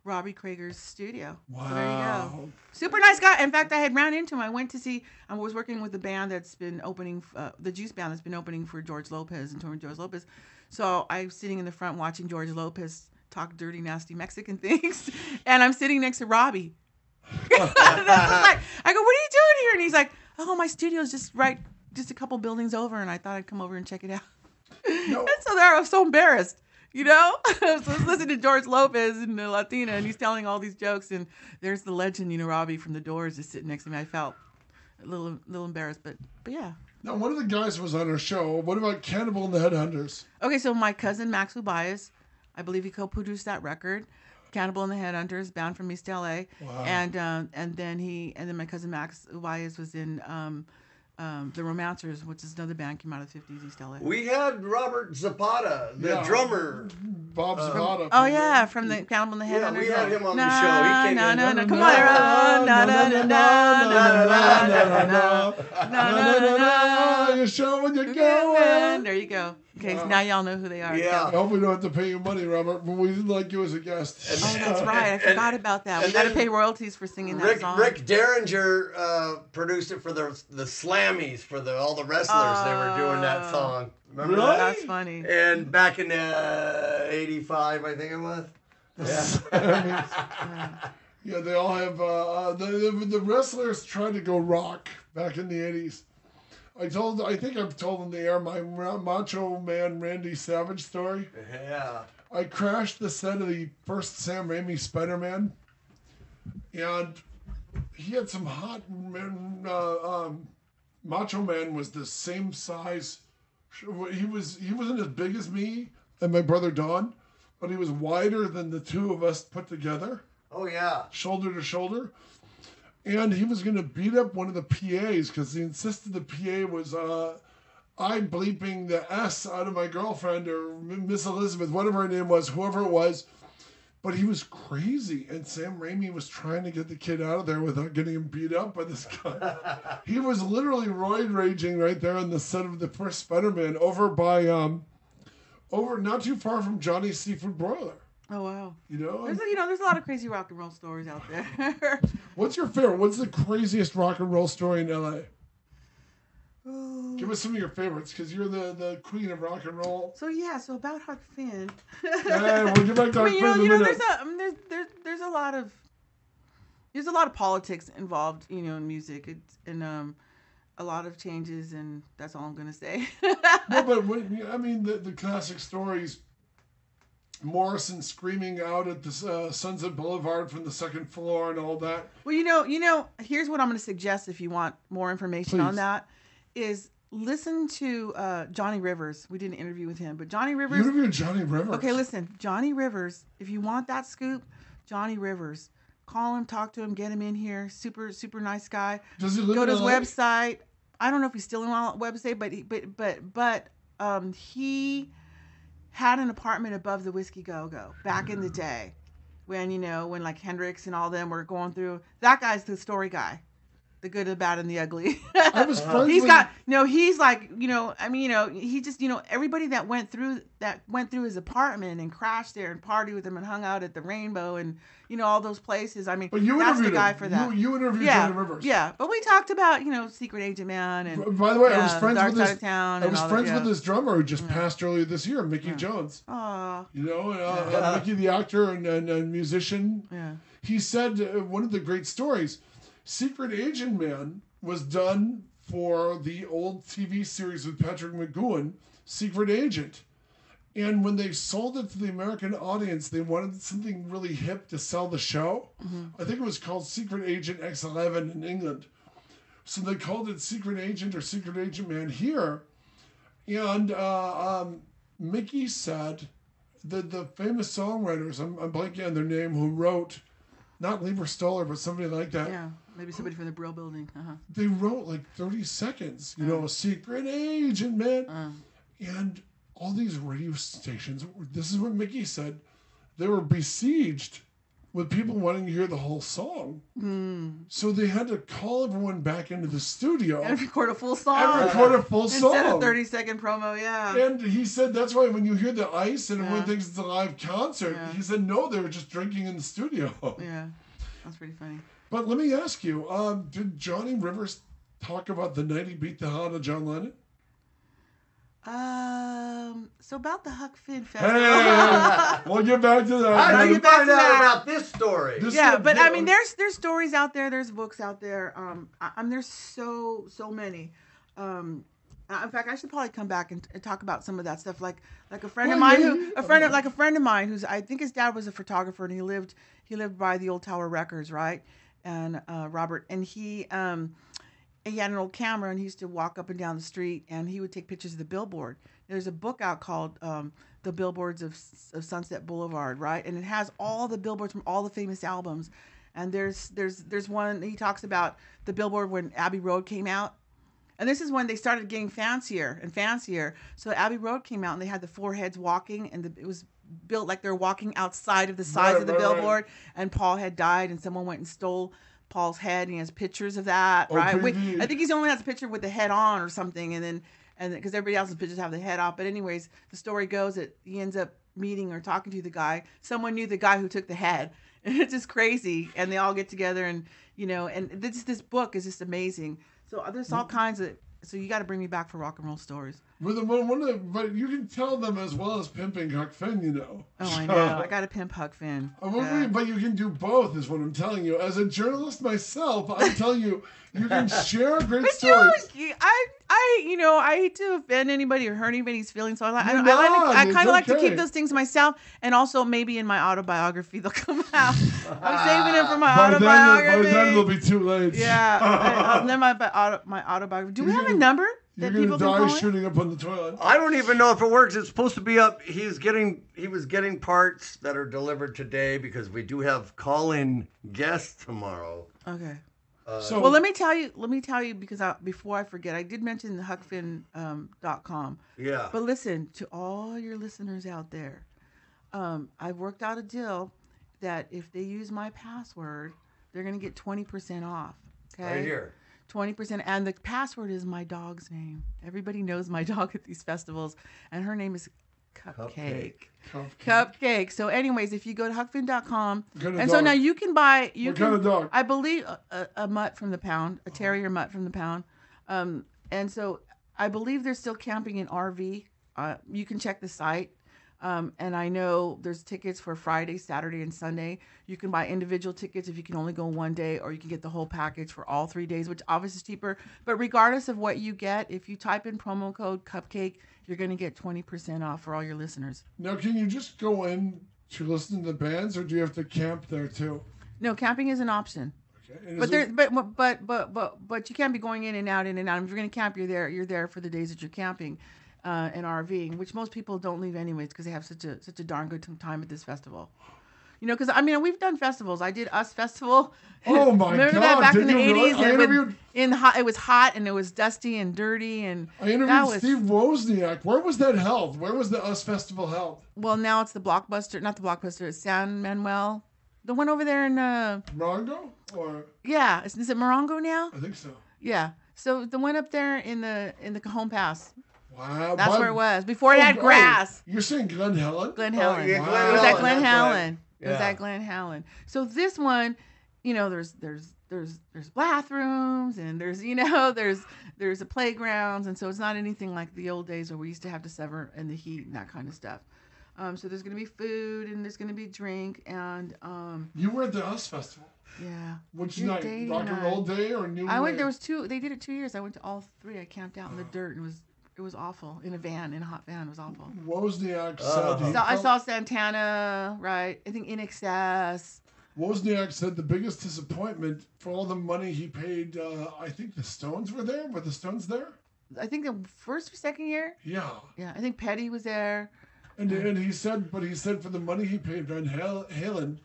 Robbie Krieger's studio. Wow. So there you go. Super nice guy. In fact, I had ran into him. I was working with the band that's been opening, the Juice band that's been opening for George Lopez and touring George Lopez. So I'm sitting in the front watching George Lopez talk dirty, nasty Mexican things, and I'm sitting next to Robbie. I go, what are you doing here? And he's like, oh, my studio's just a couple buildings over, and I thought I'd come over and check it out. No. And so there, I was so embarrassed, So I was listening to George Lopez and the Latina, and he's telling all these jokes, and there's the legend, Robbie from The Doors just sitting next to me. I felt a little embarrassed, but yeah. Now, one of the guys was on our show. What about Cannibal and the Headhunters? Okay, so my cousin Max Ubias, I believe he co-produced that record. Cannibal and the Headhunters, bound from East LA. Wow. And then my cousin Max Ubias was in the Romancers, which is another band came out of the 50s East LA. We had Robert Zapata, the drummer. Bob Zapata. Oh yeah, from the Cannibal and the Headhunters. Yeah, we had him on the show. He came in. No, come on, you're showing you're going. There you go. Okay, so now y'all know who they are. Yeah. I hope we don't have to pay you money, Robert, but we didn't like you as a guest. Oh, that's right. I forgot about that. We got to pay royalties for singing that song. Rick Derringer produced it for the Slammies, for all the wrestlers. They were doing that song. Remember really? that? That's funny. And back in 85, I think it was. Yeah, they all have... the wrestlers tried to go rock back in the 80s. I think I've told in the air my Macho Man Randy Savage story. Yeah. I crashed the set of the first Sam Raimi Spider-Man, and he had some hot men. Macho Man was the same size. He wasn't as big as me and my brother Don, but he was wider than the two of us put together. Oh yeah. Shoulder to shoulder. And he was going to beat up one of the PAs because he insisted the PA was I'm bleeping the S out of my girlfriend or Miss Elizabeth, whatever her name was, whoever it was. But he was crazy. And Sam Raimi was trying to get the kid out of there without getting him beat up by this guy. He was literally roid raging right there on the set of the first Spider-Man over by, not too far from Johnny's Seafood Broiler. Oh wow! There's a lot of crazy rock and roll stories out there. What's your favorite? What's the craziest rock and roll story in LA? Give us some of your favorites, because you're the queen of rock and roll. So about Huck Finn. Yeah, we'll get back to Huck Finn in a minute. There's a lot of politics involved, in music. And a lot of changes, and that's all I'm gonna say. No, but the classic stories. Morrison screaming out at the Sunset Boulevard from the second floor and all that. Well, here's what I'm going to suggest if you want more information on that, is listen to Johnny Rivers. We did an interview with him, but Johnny Rivers... You interviewed Johnny Rivers? Okay, listen. Johnny Rivers, if you want that scoop, Johnny Rivers. Call him, talk to him, get him in here. Super, super nice guy. Does he live Go in to his LA? Website. I don't know if he's still on the website, but he... had an apartment above the Whiskey Go-Go back in the day when like Hendrix and all them were going through. That guy's the story guy. the good, the bad, and the ugly. I was friends He's with got he's like I mean he just everybody that went through his apartment and crashed there and partied with him and hung out at the Rainbow and all those places. I mean, But you that's the interviewed guy him. for that. You interviewed yeah, Johnny Rivers. Yeah, but we talked about Secret Agent Man and By the way, I was friends Dark with Side his of Town. I was and all friends that, with his drummer who just passed earlier this year, Mickey Jones. Aw. Mickey the actor and musician. Yeah. He said one of the great stories, Secret Agent Man was done for the old TV series with Patrick McGowan, Secret Agent. And when they sold it to the American audience, they wanted something really hip to sell the show. Mm-hmm. I think it was called Secret Agent X11 in England. So they called it Secret Agent or Secret Agent Man here. And Mickey said that the famous songwriters, I'm blanking on their name, who wrote, not Lieber Stoller, but somebody like that. Yeah, maybe somebody from the Brill Building. Uh-huh. They wrote like 30 seconds, Secret Agent Man. And all these radio stations, this is what Mickey said, they were besieged with people wanting to hear the whole song. So they had to call everyone back into the studio. And record a full song. Instead of 30-second promo, yeah. And he said that's why when you hear the ice and everyone thinks it's a live concert, he said no, they were just drinking in the studio. Yeah, that's pretty funny. But let me ask you, did Johnny Rivers talk about the night he beat the hell out of John Lennon? So about the Huck Finn Festival. Hey, we'll get back to that. How did you find out about this story? But I mean, there's stories out there. There's books out there. There's so many. In fact, I should probably come back and talk about some of that stuff. Like a friend of mine a friend of mine who's, I think his dad was a photographer and he lived by the old Tower Records, right? And Robert, and he had an old camera and he used to walk up and down the street and he would take pictures of the billboard. There's a book out called The Billboards of Sunset Boulevard, right? And it has all the billboards from all the famous albums. And there's one, he talks about the billboard when Abbey Road came out. And this is when they started getting fancier and fancier. So Abbey Road came out and they had the four heads walking and it was built like they're walking outside of the sides of the billboard. Right. And Paul had died and someone went and stole Paul's head and he has pictures of that, right? I think he's only has a picture with the head on or something, and because everybody else's pictures have the head off. But anyways, the story goes that he ends up meeting or talking to the guy. Someone knew the guy who took the head, and it's just crazy. And they all get together, and and this book is just amazing. So there's all kinds of. So you got to bring me back for rock and roll stories. But you can tell them as well as pimping Huck Finn, Oh, I know. I got to pimp Huck Finn. But you can do both, is what I'm telling you. As a journalist myself, I'm telling you, you can share great stories. I hate to offend anybody or hurt anybody's feelings, so I kind of like to keep those things myself, and also maybe in my autobiography they'll come out. I'm saving it for my autobiography. By then it'll be too late. Yeah, and then my autobiography. Do we have a number that people can call? You're gonna die shooting up on the toilet. I don't even know if it works. It's supposed to be up. He was getting parts that are delivered today because we do have call-in guests tomorrow. Okay. Well, let me tell you because before I forget, I did mention the huckfin.com. Yeah. But listen, to all your listeners out there, I've worked out a deal that if they use my password, they're going to get 20% off. Okay. Right here. 20%. And the password is my dog's name. Everybody knows my dog at these festivals. And her name is Cupcake. So anyways, if you go to huckfin.com, and so now you can buy, what kind of dog? I believe a mutt from the pound, a terrier mutt from the pound. And so I believe they're still camping in RV. You can check the site. And I know there's tickets for Friday, Saturday, and Sunday. You can buy individual tickets if you can only go one day, or you can get the whole package for all 3 days, which obviously is cheaper. But regardless of what you get, if you type in promo code Cupcake, you're going to get 20% off for all your listeners. Now, can you just go in to listen to the bands, or do you have to camp there too? No, camping is an option. Okay. But you can't be going in and out. If you're going to camp, you're there for the days that you're camping. And RVing, which most people don't leave anyways because they have such a darn good time at this festival. Because we've done festivals. I did Us Festival. Oh my Remember God! that back in the really? 80s? It was hot and it was dusty and dirty and. I interviewed Steve Wozniak. Where was that held? Where was the Us Festival held? Well, now it's the Blockbuster, not the Blockbuster. It's San Manuel. the one over there in Morongo? Or yeah, is it Morongo now? I think so. Yeah. So the one up there in the Cajon Pass. Wow. That's where it was. Before it had grass. You're saying Glen Helen? Glen Helen. Yeah, It was at Glen Helen. Right. It was at Glen Helen. So this one, there's bathrooms and there's a playgrounds, and so it's not anything like the old days where we used to have to sever in the heat and that kind of stuff. So there's gonna be food and there's gonna be drink and You were at the US Festival. yeah. Which night? Rock and Roll Day or New I went. Wave? There was 2. They did it 2 years. I went to all 3. I camped out in the dirt and it was awful in a hot van. It was awful. Wozniak said I saw Santana, right? I think In Excess. Wozniak said the biggest disappointment for all the money he paid. I think the Stones were there. Were the Stones there? I think the first or second year. Yeah. Yeah, I think Petty was there. And he said for the money he paid Van Halen,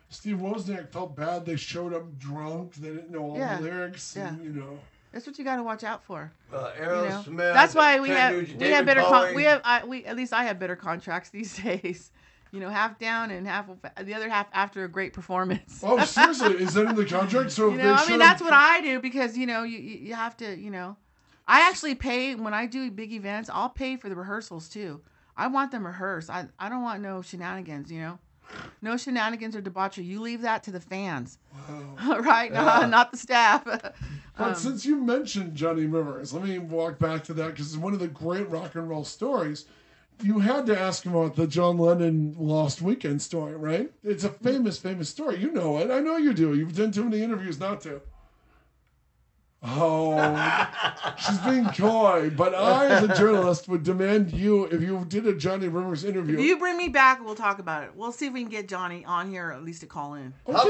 Steve Wozniak felt bad. They showed up drunk. They didn't know all the lyrics. Yeah. And, That's what you got to watch out for. Aerosmith. That's why we have better at least I have better contracts these days. Half down and the other half after a great performance. Oh, seriously, is that in the contract? So that's what I do because you have to I actually pay when I do big events. I'll pay for the rehearsals too. I want them rehearsed. I don't want no shenanigans. No shenanigans or debauchery. You leave that to the fans. Wow. Right? Yeah. Not the staff. But since you mentioned Johnny Rivers, let me walk back to that because it's one of the great rock and roll stories. You had to ask him about the John Lennon Lost Weekend story, right? It's a famous story. You know it. I know you do. You've done too many interviews not to. Oh, she's being coy. But I, as a journalist, would demand if you did a Johnny Rivers interview. If you bring me back, we'll talk about it. We'll see if we can get Johnny on here, or at least to call in. Okay. How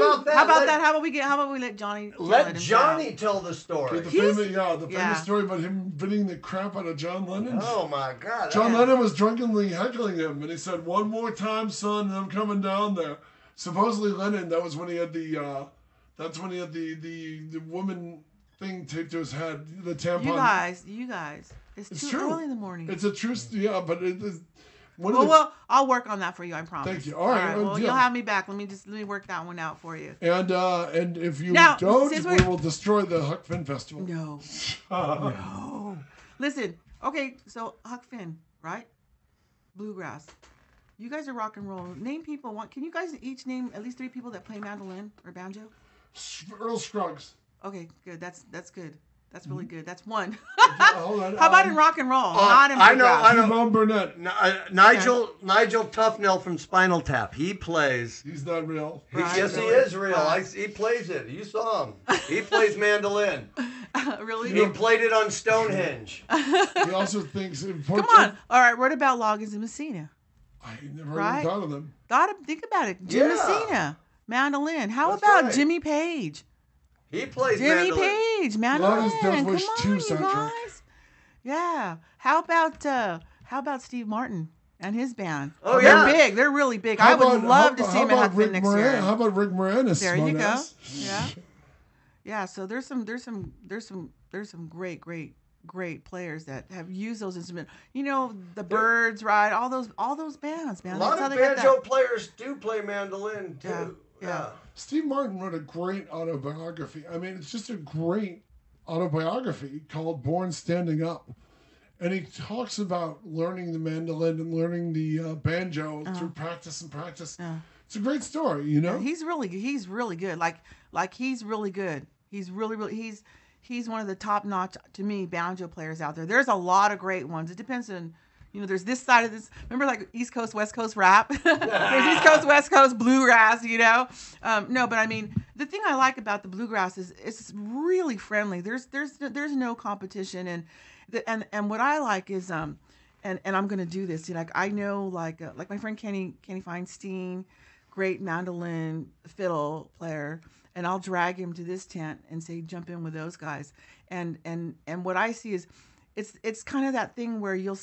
about that? How about we let Johnny? Let Johnny tell the story. The famous story about him beating the crap out of John Lennon. Oh my God! John Lennon was drunkenly heckling him, and he said, "One more time, son, and I'm coming down there." Supposedly, Lennon. That was when he had the. That's when he had the woman thing taped to his head, the tampon. You guys. It's too true. early in the morning. It's a true, but it is. Well, I'll work on that for you. I promise. Thank you. All right. Well, you'll have me back. Let me work that one out for you. And if you don't, we will destroy the Huck Finn Festival. No. No. Listen. Okay. So Huck Finn, right? Bluegrass. You guys are rock and roll. Name people. Can you guys each name at least 3 people that play mandolin or banjo? Earl Scruggs. Okay, good. That's good. That's really good. That's one. Hold on. How about in rock and roll? Not in bluegrass. I know. Mom Burnett. Nigel Tufnell from Spinal Tap. He plays. He's not real. Yes, he is real. He plays it. You saw him. He plays mandolin. Really? He played it on Stonehenge. He also thinks important. Come on. All right. What about Loggins and Messina? I never even thought of them. Think about it. Jim Messina, mandolin. How That's about right. Jimmy Page? He plays Jimmy mandolin. Page, mandolin. Death Wish Come 2 on, you soundtrack. guys. Yeah. How about Steve Martin and his band? Oh, they're yeah. big. They're really big. I would love to see him at Huck Finn next year. How about Rick Moranis? There you go. Ass? Yeah. Yeah. So there's some great players that have used those instruments. The Byrds, right? All those bands, man. A lot of banjo players do play mandolin too. Yeah. Steve Martin wrote a great autobiography. I mean, it's just a great autobiography called Born Standing Up. And he talks about learning the mandolin and learning the banjo through practice and practice. It's a great story, Yeah, he's really good. He's really good. He's really good. He's one of the top-notch, to me, banjo players out there. There's a lot of great ones. It depends on, there's this side of this. Remember, like East Coast, West Coast rap? There's East Coast, West Coast bluegrass, No, but I mean, the thing I like about the bluegrass is it's really friendly. There's no competition, and what I like is and I'm gonna do this. I know like my friend Kenny Feinstein, great mandolin fiddle player. And I'll drag him to this tent and say, jump in with those guys. And what I see is, it's kind of that thing where you'll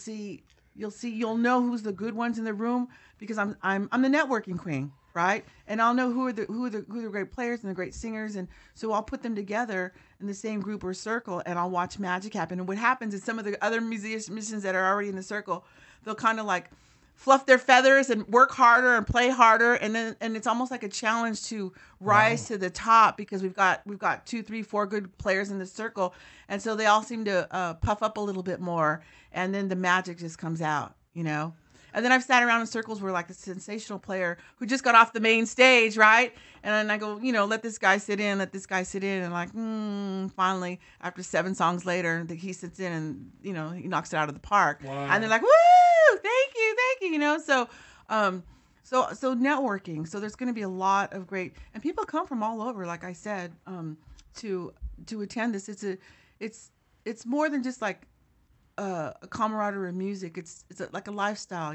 know who's the good ones in the room because I'm the networking queen, right? And I'll know who are the great players and the great singers, and so I'll put them together in the same group or circle, and I'll watch magic happen. And what happens is some of the other musicians that are already in the circle, they'll kind of like fluff their feathers and work harder and play harder, and it's almost like a challenge to rise to the top, because we've got 2, 3, 4 good players in the circle, and so they all seem to puff up a little bit more, and then the magic just comes out, And then I've sat around in circles where like a sensational player who just got off the main stage, right? And then I go, let this guy sit in, and like, finally, after 7 songs later, he sits in and, he knocks it out of the park. Wow. And they're like, woo, thank you, So, so networking. So there's going to be a lot of great, and people come from all over, like I said, to attend this. It's more than just like a camaraderie of music. It's like a lifestyle,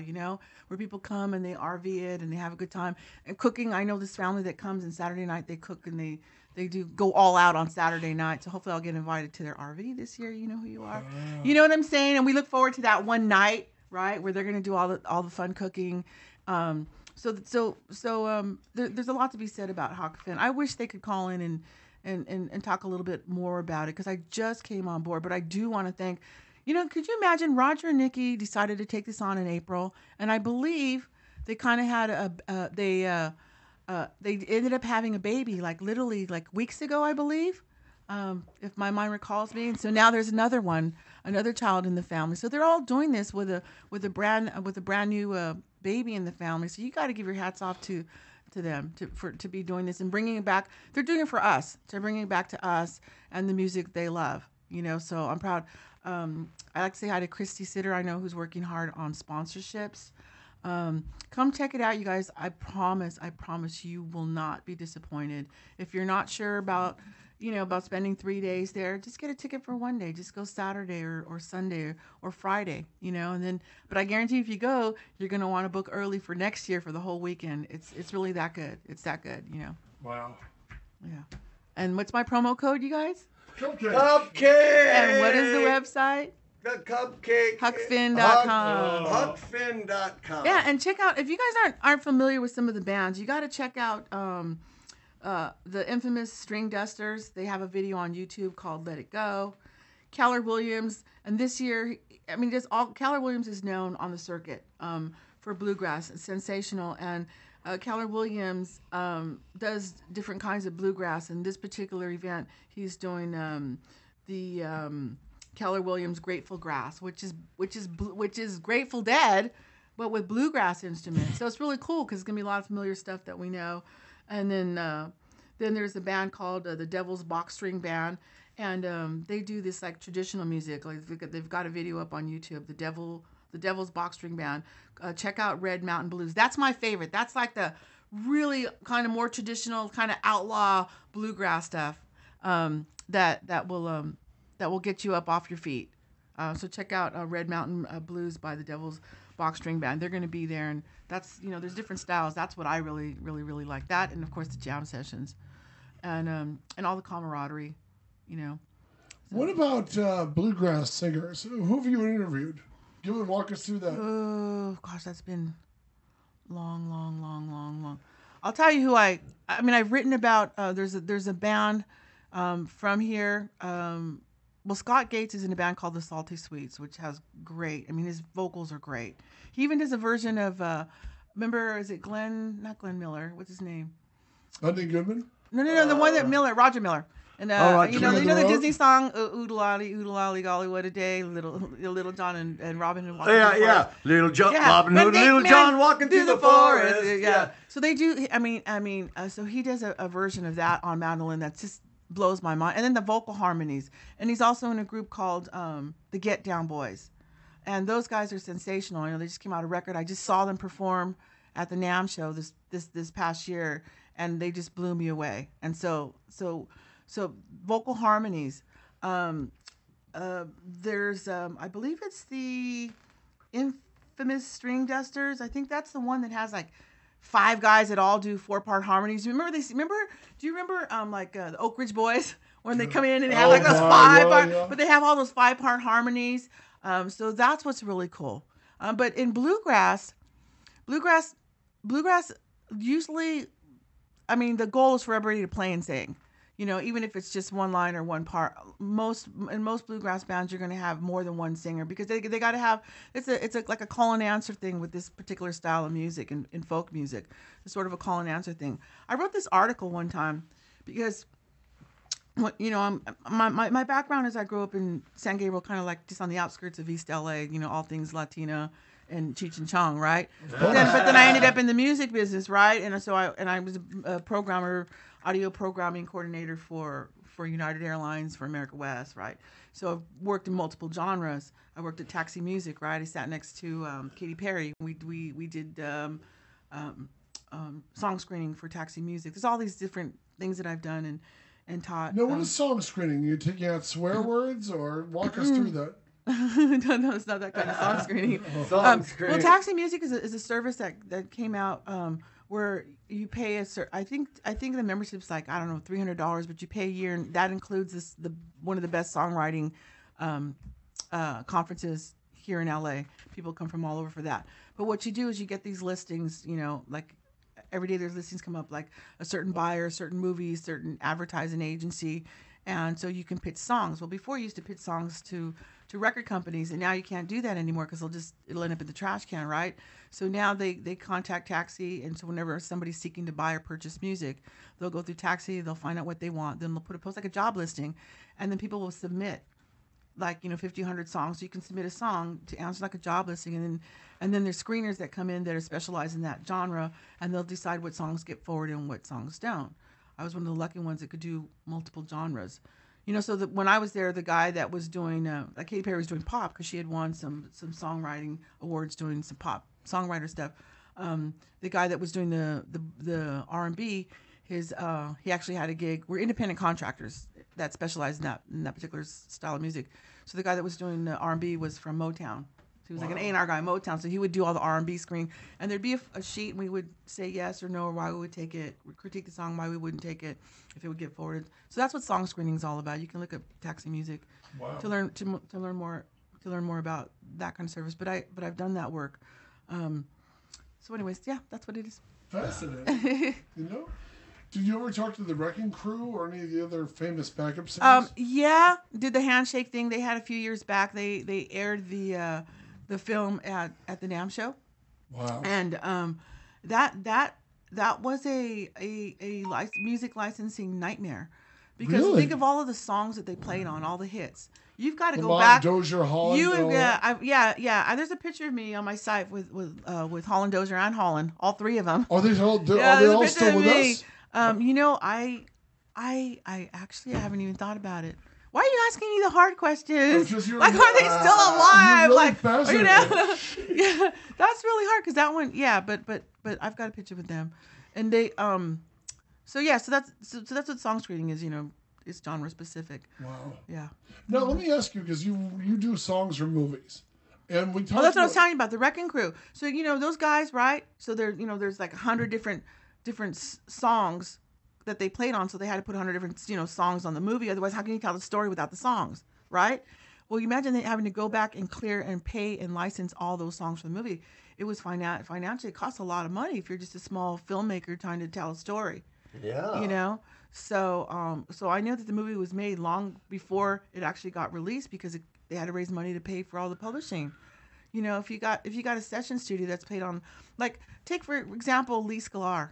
where people come and they RV it and they have a good time. And cooking, I know this family that comes, and Saturday night they cook, and they do go all out on Saturday night. So hopefully I'll get invited to their RV this year. You know who you are. You know what I'm saying? And we look forward to that one night, right, where they're going to do all the fun cooking. So there's a lot to be said about Hakafin. I wish they could call in and talk a little bit more about it, because I just came on board. But I do want to thank, could you imagine Roger and Nikki decided to take this on in April, and I believe they kind of had they ended up having a baby like literally like weeks ago, I believe, if my mind recalls me. And so now there's another child in the family. So they're all doing this with a brand new baby in the family. So you got to give your hats off to them to be doing this and bringing it back. They're doing it for us. They're bringing it back to us and the music they love. So I'm proud. I like to say hi to Christy Sitter, I know, who's working hard on sponsorships. Come check it out, you guys. I promise you will not be disappointed. If you're not sure about spending 3 days there, just get a ticket for one day. Just go Saturday or Sunday or Friday, but I guarantee if you go, you're going to want to book early for next year for the whole weekend. It's really that good. It's that good, Wow. Yeah. And what's my promo code, you guys? Cupcake! And what is the website? The Cupcake. Huckfin.com. Huckfin.com. Yeah, and check out, if you guys aren't familiar with some of the bands, you got to check out the infamous String Dusters. They have a video on YouTube called Let It Go. Keller Williams, and this year, Keller Williams is known on the circuit for bluegrass. It's sensational, and Keller Williams does different kinds of bluegrass. In this particular event, he's doing the Keller Williams Grateful Grass, which is Grateful Dead, but with bluegrass instruments. So it's really cool because it's gonna be a lot of familiar stuff that we know. And then there's a band called the Devil's Box String Band, and they do this like traditional music. Like they've got a video up on YouTube. The Devil's Box String Band. Check out Red Mountain Blues. That's my favorite. That's like the really kind of more traditional, kind of outlaw bluegrass stuff that will get you up off your feet. So check out Red Mountain Blues by the Devil's Box String Band. They're going to be there, and that's there's different styles. That's what I really, really, really like. That, and of course the jam sessions, and all the camaraderie. So. What about bluegrass singers? Who have you interviewed? You would walk us through that. Oh gosh, that's been long. I'll tell you who I've written about. There's a band from here. Well, Scott Gates is in a band called the Salty Sweets, which has great. His vocals are great. He even does a version of. Remember, is it not Glenn Miller? What's his name? Andy Goodman. No, the one that Roger Miller. And right, you know the Disney song Oodle-lolly, golly, what a day, Little John and Robin Hood walking through the forest. Little John, Robin Hood, Little John walking through the forest. Yeah. So they do. So he does a version of that on mandolin that just blows my mind. And then the vocal harmonies. And he's also in a group called the Get Down Boys, and those guys are sensational. They just came out a record. I just saw them perform at the NAMM show this past year, and they just blew me away. And so vocal harmonies. There's I believe it's the infamous String Dusters. I think that's the one that has like 5 guys that all do 4-part harmonies. Do you remember the Oak Ridge Boys when they come in and they have like those 5-part, but they have all those 5-part harmonies. So that's what's really cool. But in bluegrass usually, the goal is for everybody to play and sing. You know, even if it's just one line or one part, in most bluegrass bands, you're going to have more than one singer because they got to have like a call and answer thing with this particular style of music and in folk music. It's sort of a call and answer thing. I wrote this article one time because, you know, my background is I grew up in San Gabriel, kind of like just on the outskirts of East LA. You know, all things Latina and Cheech and Chong, right? But then I ended up in the music business, right? And so I was a programmer, audio programming coordinator for United Airlines, for America West, right? So I've worked in multiple genres. I worked at Taxi Music, right? I sat next to Katy Perry. We did song screening for Taxi Music. There's all these different things that I've done and taught. Now, what is song screening? You taking out swear words, or walk us through that? No, it's not that kind of song screening. Well, Taxi Music is a service that came out where you pay I think the membership's like, I don't know, $300, but you pay a year, and that includes one of the best songwriting conferences here in LA. People come from all over for that. But what you do is you get these listings, you know, like every day there's listings come up, like a certain buyer, certain movie, certain advertising agency, and so you can pitch songs. Well, before you used to pitch songs to record companies, and now you can't do that anymore because it'll end up in the trash can, right? So now they contact Taxi, and so whenever somebody's seeking to buy or purchase music, they'll go through Taxi, they'll find out what they want, then they'll post like a job listing, and then people will submit like, you know, 50, 100 songs. So you can submit a song to answer like a job listing, and then there's screeners that come in that are specialized in that genre, and they'll decide what songs get forwarded and what songs don't. I was one of the lucky ones that could do multiple genres. You know, so when I was there, the guy that was doing, like Katy Perry was doing pop because she had won some songwriting awards doing some pop songwriter stuff. The guy that was doing the R&B, he actually had a gig. We're independent contractors that specialize in that particular style of music. So the guy that was doing the R&B was from Motown. He was like an A&R guy in Motown, so he would do all the R&B screen, and there'd be a sheet, and we would say yes or no, or why we would take it, critique the song, why we wouldn't take it, if it would get forwarded. So that's what song screening is all about. You can look up Taxi Music to learn more about that kind of service. But I've done that work. So anyways, yeah, that's what it is. Fascinating. You know. Did you ever talk to the Wrecking Crew or any of the other famous backup singers? Yeah, did the handshake thing. They had a few years back. They aired the film at the NAMM show. Wow. And that was a music licensing nightmare, because really? Think of all of the songs that they played on, all the hits. You've got to go Lamont, back. Dozier, Holland. There's a picture of me on my site with Holland, Dozier, and Holland, all three of them. Are they all still with us? You know, I actually haven't even thought about it. Why are you asking me the hard questions? Like, are they still alive? Really like, fascinating. You know, yeah, that's really hard because that one, yeah. But I've got a picture with them, and they so that's what song screening is. You know, it's genre specific. Wow. Yeah. Now let me ask you, because you do songs for movies, and we talked. Well, that's what I was telling you about the Wrecking Crew. So you know those guys, right? So there's like 100 different songs that they played on, so they had to put 100 different songs on the movie. Otherwise, how can you tell the story without the songs, right? Well, you imagine having to go back and clear and pay and license all those songs for the movie. It was financially, it costs a lot of money if you're just a small filmmaker trying to tell a story. Yeah. You know, so I knew that the movie was made long before it actually got released, because they had to raise money to pay for all the publishing. You know, if you got a session studio that's played on, like, take for example Lee Sklar,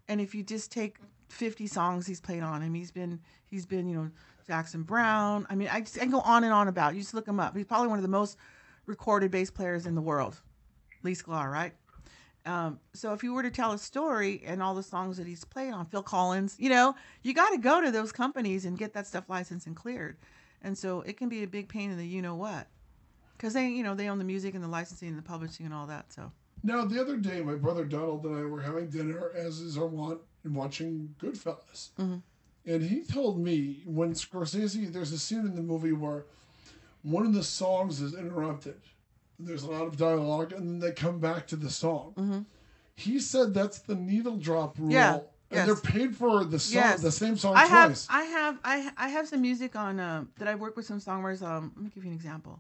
and if you just take 50 songs he's played on him. He's been, Jackson Brown. I mean, I can go on and on about it. You just look him up. He's probably one of the most recorded bass players in the world, Lee Sklar, right? So if you were to tell a story and all the songs that he's played on, Phil Collins, you got to go to those companies and get that stuff licensed and cleared. And so it can be a big pain in the you-know-what. Because they own the music and the licensing and the publishing and all that, so. Now, the other day, my brother Donald and I were having dinner, as is our wont, and watching Goodfellas. Mm-hmm. And he told me, when Scorsese, there's a scene in the movie where one of the songs is interrupted. There's a lot of dialogue, and then they come back to the song. Mm-hmm. He said that's the needle drop rule. Yeah. And they're paid for the song, the same song twice. twice. I have some music on that I work with some songwriters. Let me give you an example.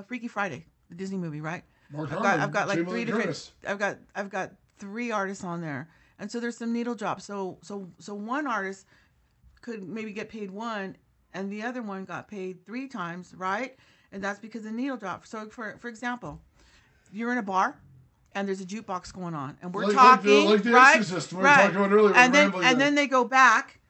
Freaky Friday, the Disney movie, right? I've got like three different. I've got 3 artists on there, and so there's some needle drops. So one artist could maybe get paid one, and the other one got paid 3 times, right? And that's because the needle dropped. So, for example, you're in a bar, and there's a jukebox going on, and we're talking, like the right? Exorcist, we were talking about earlier. And then they go back,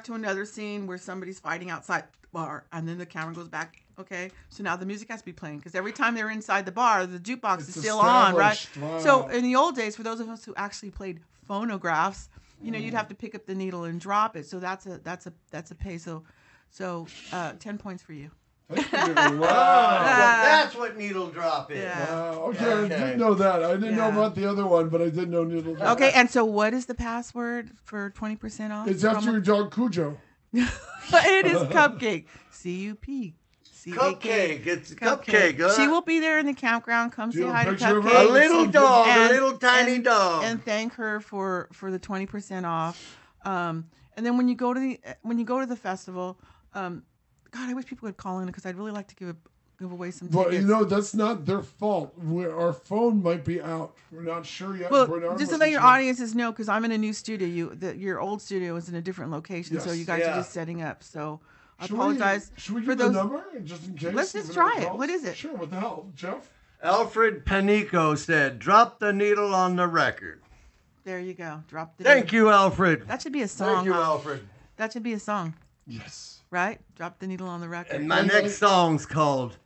to another scene where somebody's fighting outside the bar, and then the camera goes back. Okay, so now the music has to be playing because every time they're inside the bar, the jukebox is still on, right? Wow. So in the old days, for those of us who actually played phonographs, you'd have to pick up the needle and drop it. So that's a pay. So 10 points for you. Wow, that's what needle drop is. Yeah. Wow. Okay, I didn't know that. I didn't know about the other one, but I did know needle drop. Okay, and so what is the password for 20% off? It's after your dog Cujo. It is Cupcake. C-U-P. Cupcake. It's Cupcake. She will be there in the campground. Come say hi to picture of her? Cupcake. A little dog, a little tiny dog. And thank her for the 20% off. And then when you go to the festival, God, I wish people would call in because I'd really like to give away some tickets. But that's not their fault. Our phone might be out. We're not sure yet. Well, just to let your audiences know, because I'm in a new studio. Your old studio is in a different location, so you guys are just setting up. So I apologize. Should we for give those. The number just in case? Let's just try it. Calls? What is it? Sure. What the hell, Jeff? Alfred Panico said, "Drop the needle on the record." There you go. Drop the. Thank you, Alfred. That should be a song. Thank you, Alfred. That should be a song. Yes. Right? Drop the needle on the record. And my next song's called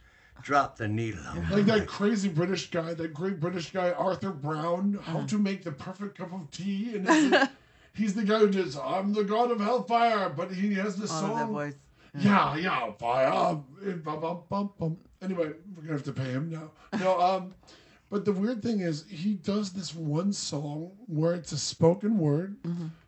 "Drop the Needle on the Record." Like that crazy British guy, that great British guy, Arthur Brown, How to Make the Perfect Cup of Tea. And he's the guy who does, I'm the God of Hellfire, but he has this song. That voice. Yeah, fire. Anyway, we're going to have to pay him now. No, but the weird thing is, he does this one song where it's a spoken word,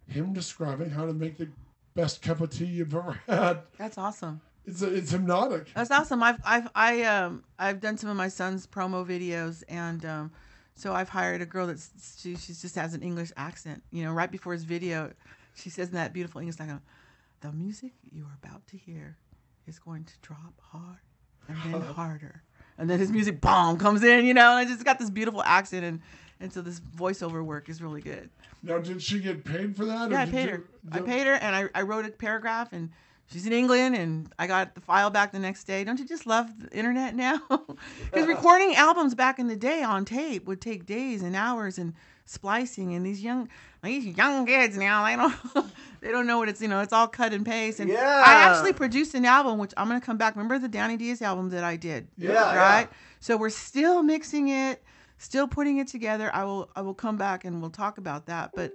him describing how to make the best cup of tea you've ever had. That's awesome. It's hypnotic. That's awesome. I've done some of my son's promo videos, and so I've hired a girl she just has an English accent. Right before his video, she says in that beautiful English like, "The music you are about to hear is going to drop hard and then harder," and then his music boom comes in. And I just got this beautiful accent, and so this voiceover work is really good. Now, did she get paid for that? Yeah, I paid her, and I wrote a paragraph, and she's in England, and I got the file back the next day. Don't you just love the internet now? Because recording albums back in the day on tape would take days and hours, and splicing, and these young kids now, they don't know what it's, it's all cut and paste. And I actually produced an album, which I'm going to come back. Remember the Danny Diaz album that I did? Yeah. Right? So we're still mixing it. Still putting it together. I will come back and we'll talk about that. But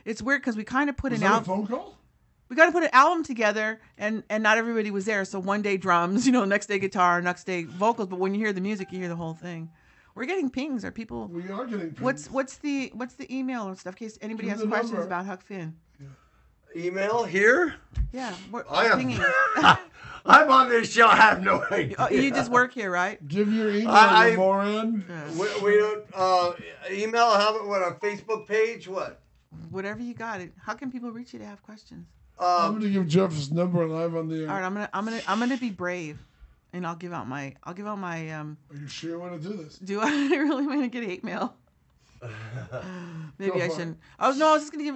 it's weird because we kind of put an album. Was that a phone call? We got to put an album together, and not everybody was there. So one day drums, next day guitar, next day vocals. But when you hear the music, you hear the whole thing. We're getting pings. Are people? We are getting pings. What's the email and stuff? In case anybody has questions number. about Huck Finn. Yeah. Email here. Yeah, we're pinging. I'm on this show. I have no idea. Oh, you just work here, right? Give your email, you moron. We don't email. Have it. What, a Facebook page? What? Whatever you got. How can people reach you to have questions? I'm gonna give Jeff's number live on the air. All right, I'm gonna be brave, and I'll give out my. Are you sure you want to do this? Do I really want to get hate mail? Maybe I shouldn't. I was just gonna give.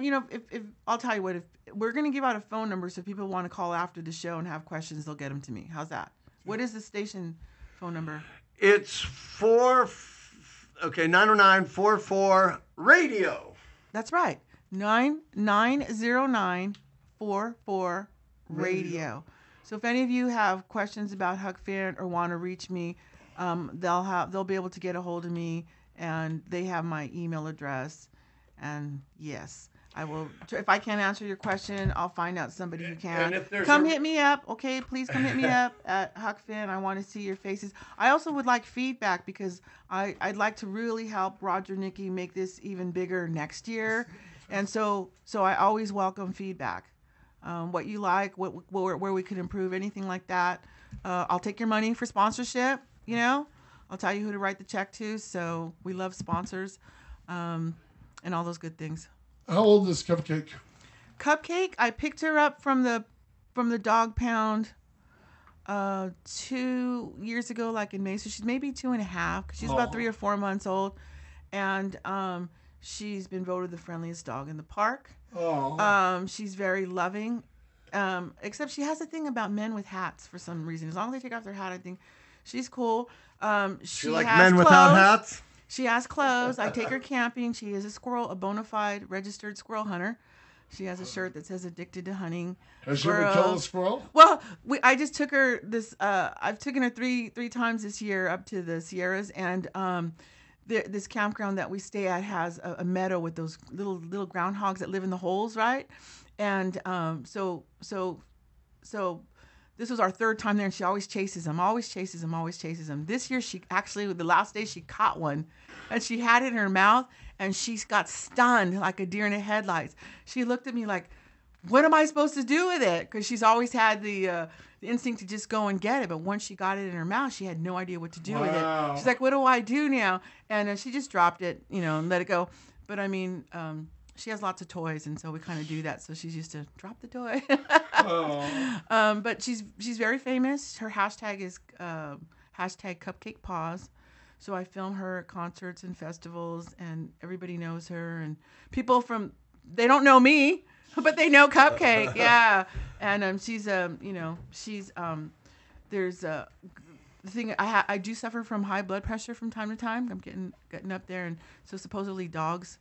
If I'll tell you what. If we're gonna give out a phone number, so if people want to call after the show and have questions, they'll get them to me. How's that? What is the station phone number? It's 909-44 radio. That's right. 909-44 radio. So if any of you have questions about Huck Finn or want to reach me, they'll be able to get a hold of me, and they have my email address. And yes, I will. If I can't answer your question, I'll find out somebody who can. Hit me up, okay? Please come hit me up at Huck Finn. I want to see your faces. I also would like feedback because I'd like to really help Roger Nicky make this even bigger next year. And so I always welcome feedback. What you like, where we could improve, anything like that. I'll take your money for sponsorship. I'll tell you who to write the check to. So we love sponsors, and all those good things. How old is Cupcake? Cupcake, I picked her up from the dog pound 2 years ago, like in May. So she's maybe 2.5. Cause she's about 3 or 4 months old, and she's been voted the friendliest dog in the park. She's very loving, Except she has a thing about men with hats for some reason. As long as they take off their hat, I think she's cool. She like has men clothes. without hats? She has clothes. I take her camping. She is a bona fide registered squirrel hunter. She has a shirt that says "Addicted to Hunting." Has she ever killed a squirrel? Well, I just took her this. I've taken her three times this year up to the Sierras, and this campground that we stay at has a meadow with those little groundhogs that live in the holes, right? And so this was our third time there, and she always chases them. This year, the last day, she caught one, and she had it in her mouth, and she got stunned like a deer in the headlights. She looked at me like, what am I supposed to do with it? Because she's always had the instinct to just go and get it. But once she got it in her mouth, she had no idea what to do with it. She's like, what do I do now? And she just dropped it, and let it go. But I mean, she has lots of toys, and so we kind of do that. So she's used to drop the toy. But she's very famous. Her hashtag is hashtag Cupcake Paws. So I film her at concerts and festivals, and everybody knows her. And people they don't know me, but they know Cupcake. Yeah. And she's there's the thing, I do suffer from high blood pressure from time to time. I'm getting up there, and so supposedly dogs,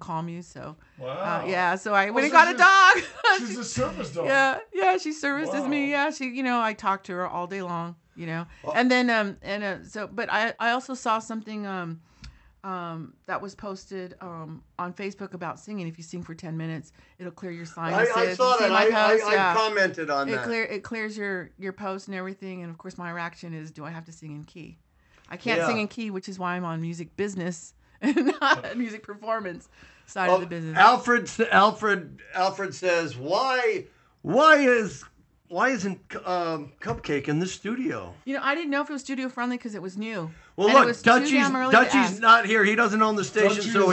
calm you. So yeah. So I went and got a dog. She's a service dog. Yeah. She services me. Yeah. She, I talk to her all day long. And then but I also saw something that was posted on Facebook about singing. If you sing for 10 minutes, it'll clear your sinuses. I saw that. I commented on that. It clears your post and everything. And of course, my reaction is, do I have to sing in key? I can't sing in key, which is why I'm on music business and not music performance side of the business. Alfred says, why isn't Cupcake in the studio? I didn't know if it was studio friendly because it was new. Well, and look, Dutchie's not here. He doesn't own the station, so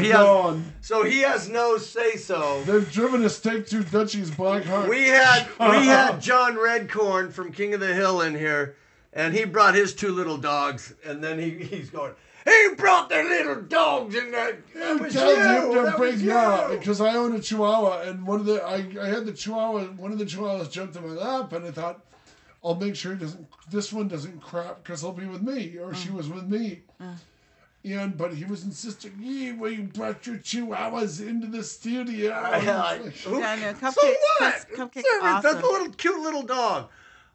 he has no say so. They've driven a stake through Dutchie's black heart. We had John Redcorn from King of the Hill in here, and he brought his two little dogs, and then he's going, he brought their little dogs in there. That was you. Because I own a Chihuahua, and I had the Chihuahua. One of the Chihuahuas jumped in my lap, and I thought, I'll make sure this one doesn't crap because he'll be with me, or she was with me. But he was insisting, well, you brought your Chihuahuas into the studio. Cupcake, so what? Cupcake, awesome. That's a cute little dog.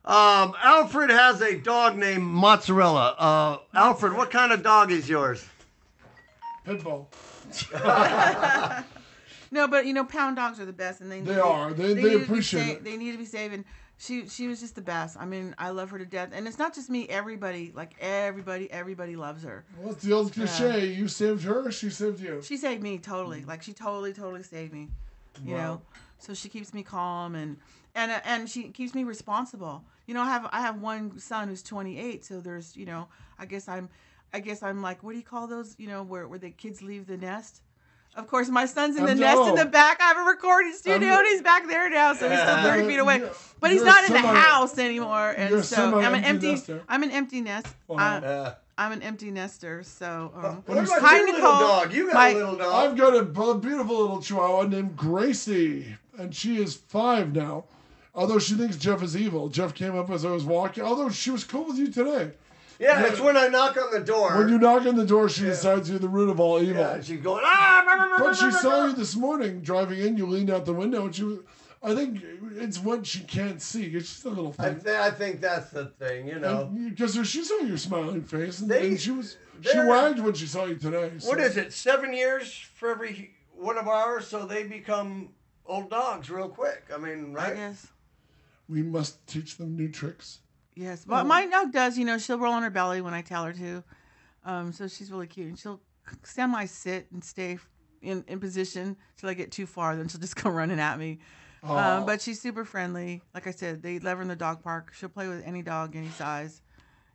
Alfred has a dog named Mozzarella. Alfred, what kind of dog is yours? Pitbull. No, but pound dogs are the best, and they are. They appreciate it. They need to be saved, and she was just the best. I mean, I love her to death, and it's not just me. Everybody loves her. Well, it's the old cliche. You saved her, she saved you. She saved me totally. Like she totally saved me. You know, so she keeps me calm and she keeps me responsible. I have one son who's 28, so there's I guess I'm like, what do you call those? Where the kids leave the nest. Of course, my son's in the nest in the back. I have a recording studio, and he's back there now, so he's still 30 feet away. But he's not in the house anymore, and so I'm an empty nest. I'm an empty nester, so. What about your little dog? You got a little dog. I've got a beautiful little Chihuahua named Gracie, and she is 5 now. Although she thinks Jeff is evil. Jeff came up as I was walking. Although she was cool with you today. Yeah, it's when I knock on the door. When you knock on the door, she decides you're the root of all evil. Yeah, she's going, But she saw you this morning driving in. You leaned out the window, and she was. I think it's what she can't see. It's just a little thing. I think that's the thing, Because she saw your smiling face, and she wagged when she saw you today. So. What is it? 7 years for every one of ours, so they become old dogs real quick. I mean, right? Yes. We must teach them new tricks. Yes, but my dog does. She'll roll on her belly when I tell her to. So she's really cute, and she'll semi-sit and stay in position till I get too far. Then she'll just come running at me. But she's super friendly. Like I said, they let her in the dog park. She'll play with any dog, any size.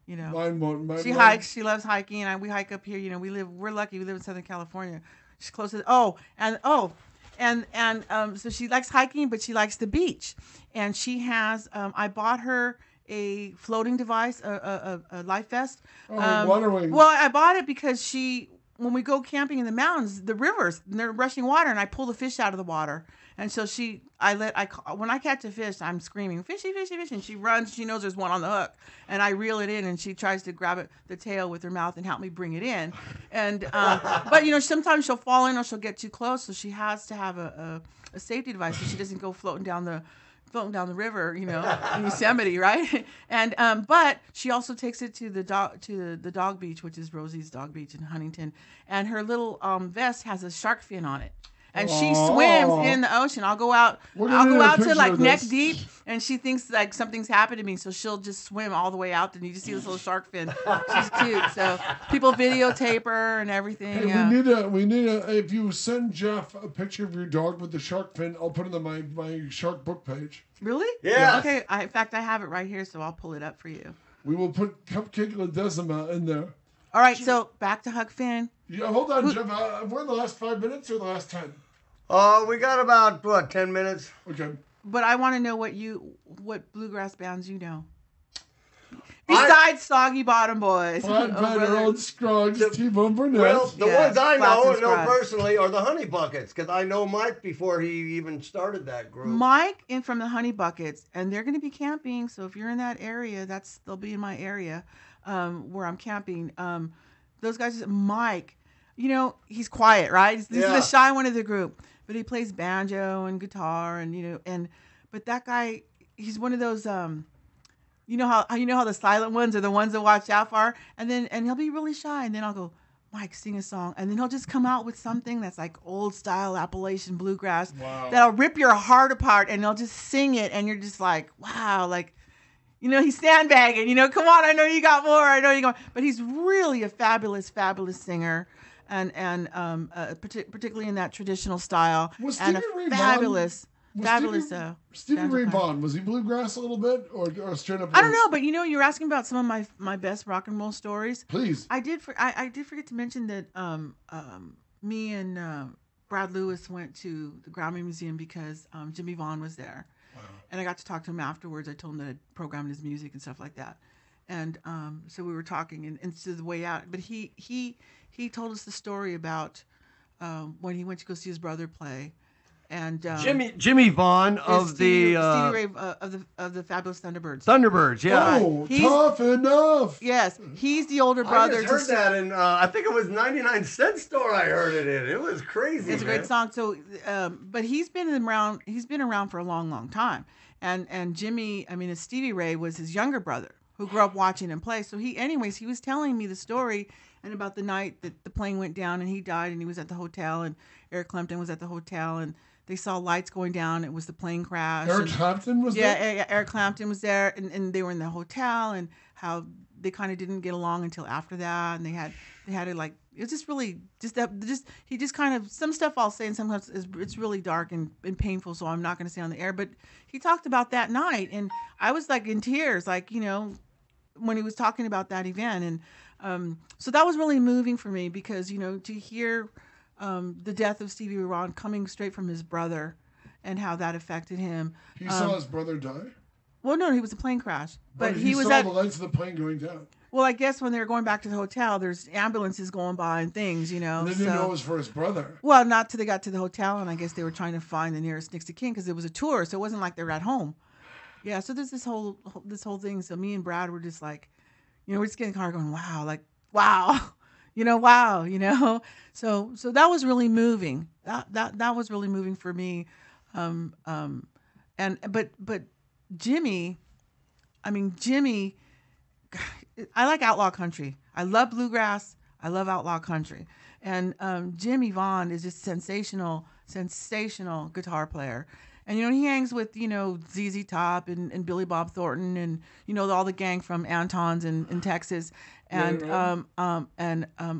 Mine won't. She hikes. She loves hiking, and we hike up here. We're lucky. We live in Southern California. She's close to. So she likes hiking, but she likes the beach. And she has, I bought her a floating device, a life vest. Water wings. Well, I bought it because when we go camping in the mountains, the rivers, they're rushing water, and I pull the fish out of the water. And so when I catch a fish, I'm screaming, fishy, fishy, fishy. And she runs, she knows there's one on the hook. And I reel it in, and she tries to grab the tail with her mouth and help me bring it in. And, but, sometimes she'll fall in or she'll get too close. So she has to have a safety device so she doesn't go floating down the river, in Yosemite, right? And but she also takes it to the dog beach, which is Rosie's Dog Beach in Huntington, and her little vest has a shark fin on it. And she swims in the ocean. I'll go out to like neck deep, and she thinks like something's happened to me, so she'll just swim all the way out, and you just see this little shark fin. She's cute. So people videotape her and everything. Hey, we need a. If you send Jeff a picture of your dog with the shark fin, I'll put it on my shark book page. Really? Yeah. Okay. In fact, I have it right here, so I'll pull it up for you. We will put Cupcake Ledesma in there. All right. So back to Huck Finn. Yeah, hold on, Jeff. We're in the last 5 minutes or the last 10? We got about 10 minutes. Okay. But I want to know what bluegrass bands you know. Besides Soggy Bottom Boys. Flatbed, Earl Scruggs, T-Bone Burnett. Well, the ones I know personally are the Honey Buckets, because I know Mike before he even started that group. Mike from the Honey Buckets, and they're going to be camping. So if you're in that area, they'll be in my area where I'm camping. Those guys, Mike, he's quiet, right? He's the shy one of the group, but he plays banjo and guitar, and but that guy, he's one of those. You know how the silent ones are the ones that watch out for, and he'll be really shy, and then I'll go, Mike, sing a song, and then he'll just come out with something that's like old style Appalachian bluegrass that'll rip your heart apart, and he'll just sing it, and you're just like, wow, like, he's sandbagging, come on, I know you got more, I know you got, but he's really a fabulous, fabulous singer, and particularly in that traditional style, and a fabulous. Stevie Ray Vaughan, was he bluegrass a little bit or straight up? I don't know, but you're asking about some of my best rock and roll stories. Please. I did forget to mention that me and Brad Lewis went to the Grammy Museum because Jimmy Vaughn was there, and I got to talk to him afterwards. I told him that I'd programmed his music and stuff like that, and so we were talking and to the way out. But he told us the story about when he went to go see his brother play. And Jimmy Vaughn of Stevie Ray of the Fabulous Thunderbirds. Thunderbirds, yeah. Oh, Tough Enough. Yes, he's the older brother. I just heard that in I think it was 99 Cent Store. I heard it in. It was crazy. It's a great song. So, but he's been around. He's been around for a long, long time. And Jimmy, Stevie Ray was his younger brother who grew up watching him play. So he was telling me the story and about the night that the plane went down and he died and he was at the hotel and Eric Clapton was at the hotel and they saw lights going down. It was the plane crash. Eric Clapton was there? Yeah, Eric Clapton was there, and they were in the hotel, and how they kind of didn't get along until after that, and they had to like, it was just really he just kind of, some stuff I'll say, and sometimes it's really dark and painful, so I'm not going to say on the air, but he talked about that night, and I was like in tears, like, when he was talking about that event, and so that was really moving for me because, to hear the death of Stevie Ray Vaughan coming straight from his brother and how that affected him. He saw his brother die? Well, no, he was a plane crash. But he was saw the lights of the plane going down. Well, I guess when they were going back to the hotel, there's ambulances going by and things, And they didn't know it was for his brother. Well, not till they got to the hotel, and I guess they were trying to find the nearest next of kin because it was a tour, so it wasn't like they were at home. Yeah, so there's this whole thing. So me and Brad were just like, we're just getting in the car going, wow, like, wow. Wow. So that was really moving. That was really moving for me. But Jimmy, I like outlaw country. I love bluegrass. I love outlaw country. And Jimmy Vaughn is just sensational guitar player. And, he hangs with, ZZ Top and Billy Bob Thornton and, all the gang from Anton's in Texas. And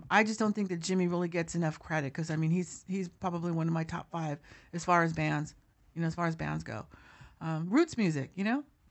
I just don't think that Jimmy really gets enough credit because, he's probably one of my top 5 as far as bands, go. Roots music,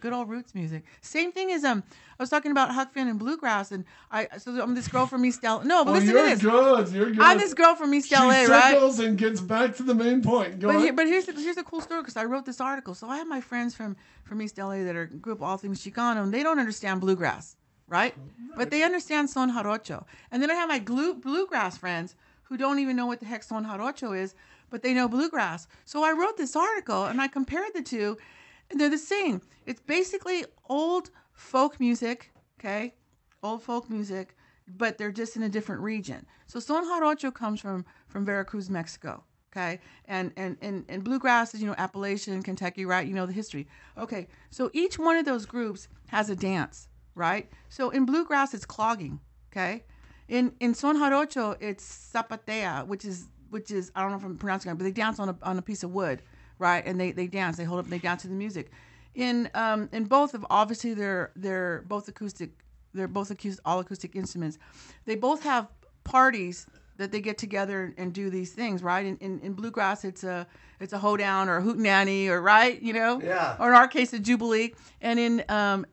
good old roots music. Same thing as I was talking about Huck Finn and bluegrass, and I'm this girl from East LA. No, but listen to this. You're good. I'm this girl from East LA, right? She circles and gets back to the main point. But here's a cool story because I wrote this article. So I have my friends from East LA that grew up all things Chicano, and they don't understand bluegrass, right? But they understand son jarocho. And then I have my bluegrass friends who don't even know what the heck son jarocho is, but they know bluegrass. So I wrote this article and I compared the two, and they're the same. It's basically old folk music, okay? Old folk music, but they're just in a different region. So son jarocho comes from Veracruz, Mexico. Okay, and bluegrass is, Appalachian, Kentucky, right? You know the history. Okay, so each one of those groups has a dance, right? So in bluegrass, it's clogging. Okay, in son jarocho, it's zapatea, which is I don't know if I'm pronouncing it, but they dance on a piece of wood, right? And they dance, they hold up, they dance to the music. In both of, obviously they're both acoustic, all acoustic instruments. They both have parties that they get together and do these things, right? In bluegrass, it's a hoedown or a hootenanny, or right, Yeah. Or in our case, a jubilee. And in son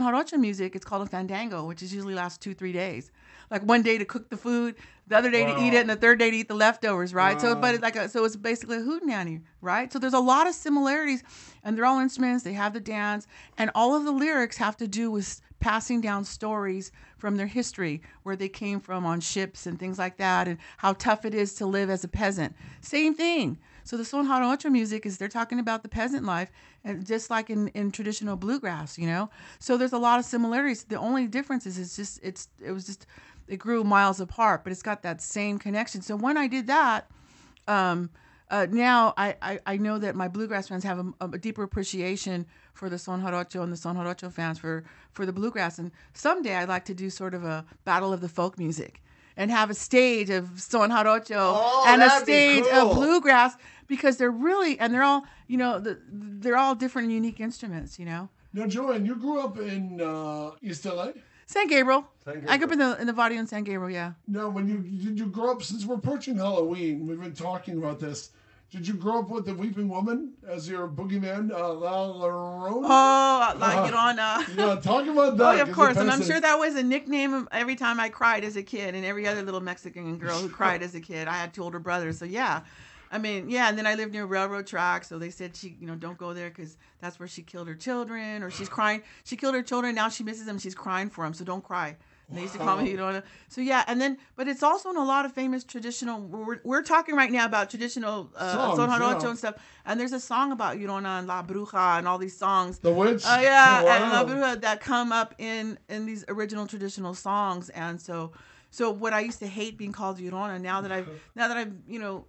jarocho music, it's called a fandango, which is usually lasts 2-3 days. Like one day to cook the food, the other day to eat it, and the third day to eat the leftovers, right? So, but it's basically a hootenanny, right? So there's a lot of similarities, and they're all instruments. They have the dance, and all of the lyrics have to do with passing down stories from their history, where they came from on ships and things like that, and how tough it is to live as a peasant. Same thing. So the son jarocho music they're talking about the peasant life, and just like in traditional bluegrass, So there's a lot of similarities. The only difference is it grew miles apart, but it's got that same connection. So when I did that, now I know that my bluegrass fans have a deeper appreciation for the son jarocho, and the son jarocho fans for the bluegrass. And someday I'd like to do sort of a battle of the folk music and have a stage of son jarocho and a stage of bluegrass, because they're really, and they're all, they're all different and unique instruments, Now, Joanne, you grew up in East LA? San Gabriel. I grew up in the Vadio in San Gabriel, yeah. Now, did you grow up, since we're approaching Halloween, we've been talking about this, did you grow up with the Weeping Woman as your boogeyman, La Llorona? Oh, like Llorona. Yeah, talk about that. Oh, of course. And I'm sure that was a nickname every time I cried as a kid, and every other little Mexican girl who cried as a kid. I had 2 older brothers, so yeah. I mean, yeah, and then I lived near railroad tracks, so they said she, don't go there because that's where she killed her children, or she's crying. She killed her children, now she misses them, she's crying for them, so don't cry. And they used to call me, So yeah, and then, but it's also in a lot of famous traditional. We're talking right now about traditional son jarocho and stuff. And there's a song about Llorona and La Bruja and all these songs. The witch. Yeah, and La Bruja that come up in these original traditional songs. And so what I used to hate being called Llorona, now that I've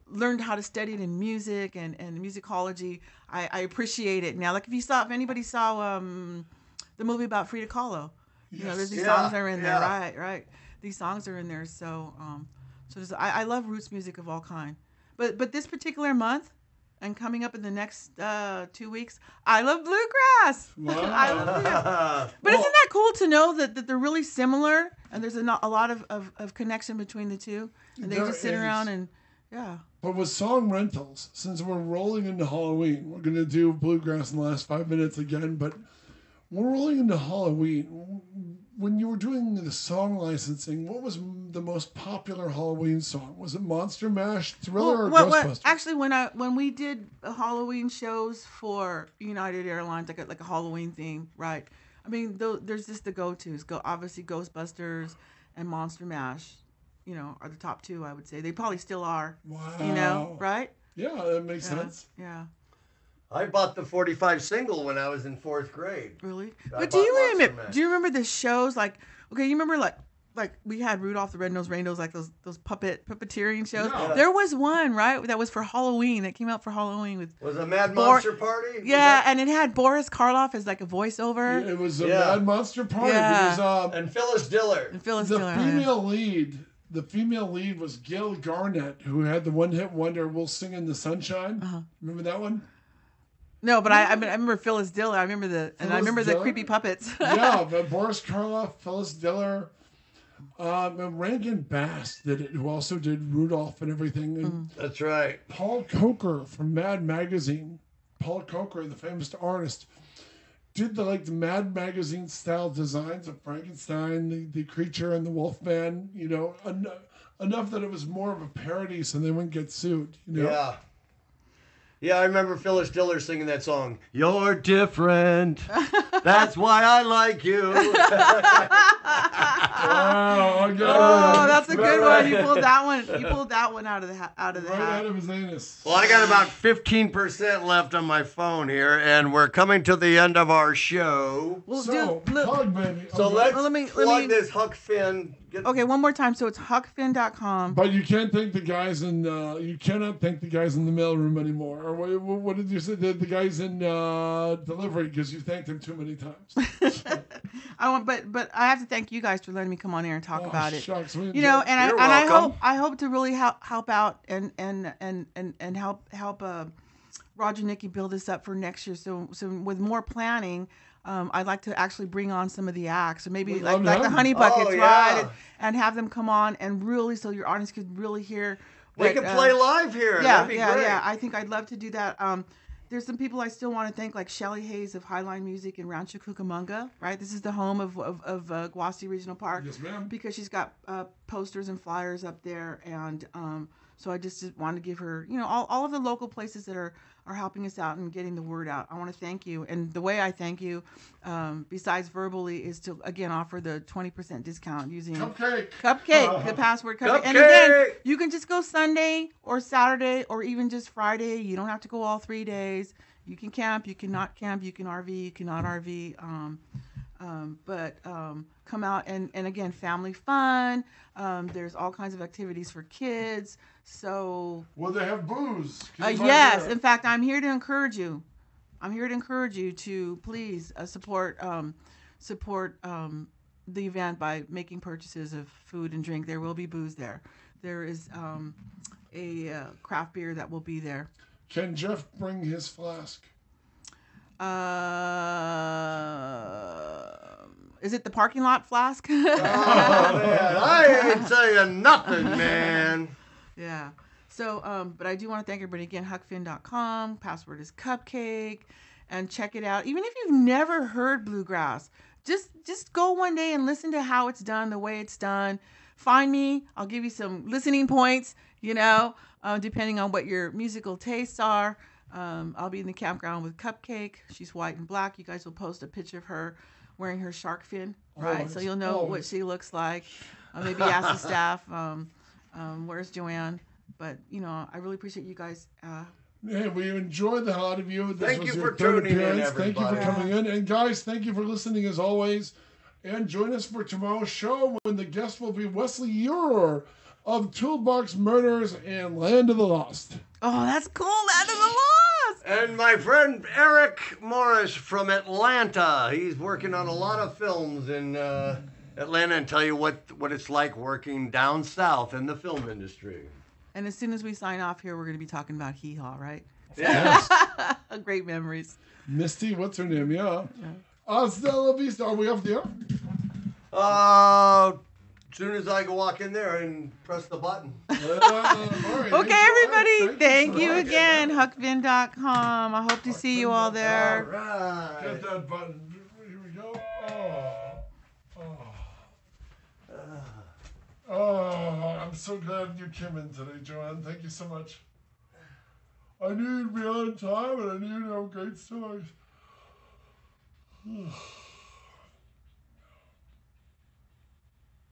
learned how to study it in music and musicology, I appreciate it now. Like if anybody saw the movie about Frida Kahlo. Yes. There's these songs that are in there, right? These songs are in there, so I love roots music of all kind. But this particular month, and coming up in the next 2 weeks, I love bluegrass. Wow. I love bluegrass. But isn't that cool to know that they're really similar, and there's a lot of connection between the two, and they just sit around and yeah. But with song rentals, since we're rolling into Halloween, we're going to do bluegrass in the last 5 minutes again, but we're rolling into Halloween. When you were doing the song licensing, what was the most popular Halloween song? Was it Monster Mash, Thriller, or Ghostbusters? Actually, when we did Halloween shows for United Airlines, like a Halloween thing, right? I mean, there's just the go-tos. Obviously, Ghostbusters and Monster Mash, are the top 2, I would say. They probably still are. Wow. Right? Yeah, that makes sense. Yeah. I bought the 45 single when I was in 4th grade. Really? But do you remember the shows you remember like we had Rudolph the Red-Nosed Reindeer, like those puppeteering shows? Yeah. There was one, right, that was for Halloween, that came out for Halloween with Was it Mad Monster Party? Yeah, and it had Boris Karloff as like a voiceover. Yeah, it was a Mad Monster Party. Yeah. It was, and Phyllis Diller. The female lead was Gail Garnett, who had the one-hit wonder "We'll Sing in the Sunshine." Uh-huh. Remember that one? No, but I remember Phyllis Diller. I remember the creepy puppets. Yeah, but Boris Karloff, Phyllis Diller, Rankin Bass did it, who also did Rudolph and everything. And That's right. Paul Coker from Mad Magazine. Paul Coker, the famous artist, did the Mad Magazine style designs of Frankenstein, the creature, and the Wolfman. Enough that it was more of a parody, so they wouldn't get sued. Yeah. Yeah, I remember Phyllis Diller singing that song. You're different. That's why I like you. Oh, that's a good one. You pulled that one. You pulled that one out of the hat. Out of his anus. Well, I got about 15% left on my phone here, and we're coming to the end of our show. Well, Hug, baby. So let's plug this Huck Finn. Okay, one more time. So it's huckfin.com. But you can't thank the guys in. You cannot thank the guys in the mailroom anymore. Or what did you say? The guys in delivery, because you thanked them too many times. But I have to thank you guys for letting me come on air and talk about it. Shucks, I hope to really help out and help Roger and Nikki build this up for next year. So with more planning. I'd like to actually bring on some of the acts, or maybe like the Honey Buckets, right? And have them come on and really, so your audience could really hear. They could play live here. That'd be great. Yeah. I think I'd love to do that. There's some people I still want to thank, like Shelly Hayes of Highline Music in Rancho Cucamonga, right? This is the home of Guasi Regional Park. Yes, ma'am. Because she's got posters and flyers up there, and so I just want to give her, all of the local places that are helping us out and getting the word out. I want to thank you. And the way I thank you, besides verbally, is to, again, offer the 20% discount using Cupcake, the password Cupcake. And again, you can just go Sunday or Saturday or even just Friday. You don't have to go all 3 days. You can camp, you can not camp, you can RV, you cannot RV. But come out and again, family fun. There's all kinds of activities for kids. So they have booze. Yes, in fact, I'm here to encourage you. I'm here to encourage you to please support the event by making purchases of food and drink. There will be booze there. There is a craft beer that will be there. Can Jeff bring his flask? Is it the parking lot flask? Oh, man. I ain't saying nothing, man. Yeah. So, but I do want to thank everybody again. Huckfin.com. Password is Cupcake. And check it out. Even if you've never heard bluegrass, just go one day and listen to how it's done, the way it's done. Find me. I'll give you some listening points, depending on what your musical tastes are. I'll be in the campground with Cupcake. She's white and black. You guys will post a picture of her wearing her shark fin, right? Always, so you'll know what she looks like. Maybe ask the staff, where's Joanne? But, I really appreciate you guys. Hey, we enjoyed the hell out of you. Thank you for tuning in, everybody. Thank you for coming in. And guys, thank you for listening as always. And join us for tomorrow's show when the guest will be Wesley Urer of Toolbox Murders and Land of the Lost. Oh, that's cool. Land of the Lost. And my friend Eric Morris from Atlanta. He's working on a lot of films in Atlanta and tell you what it's like working down south in the film industry. And as soon as we sign off here, we're going to be talking about Hee Haw, right? Yes. Great memories. Misty, what's her name? Yeah. Hasta la vista. Are we up there? As soon as I go walk in there and press the button. Right, okay, everybody. Thank you again. Huckvin.com. I hope to see you all there. All right. Get that button. Here we go. Oh, I'm so glad you came in today, Joanne. Thank you so much. I knew you'd be on time, and I knew you'd have great stories.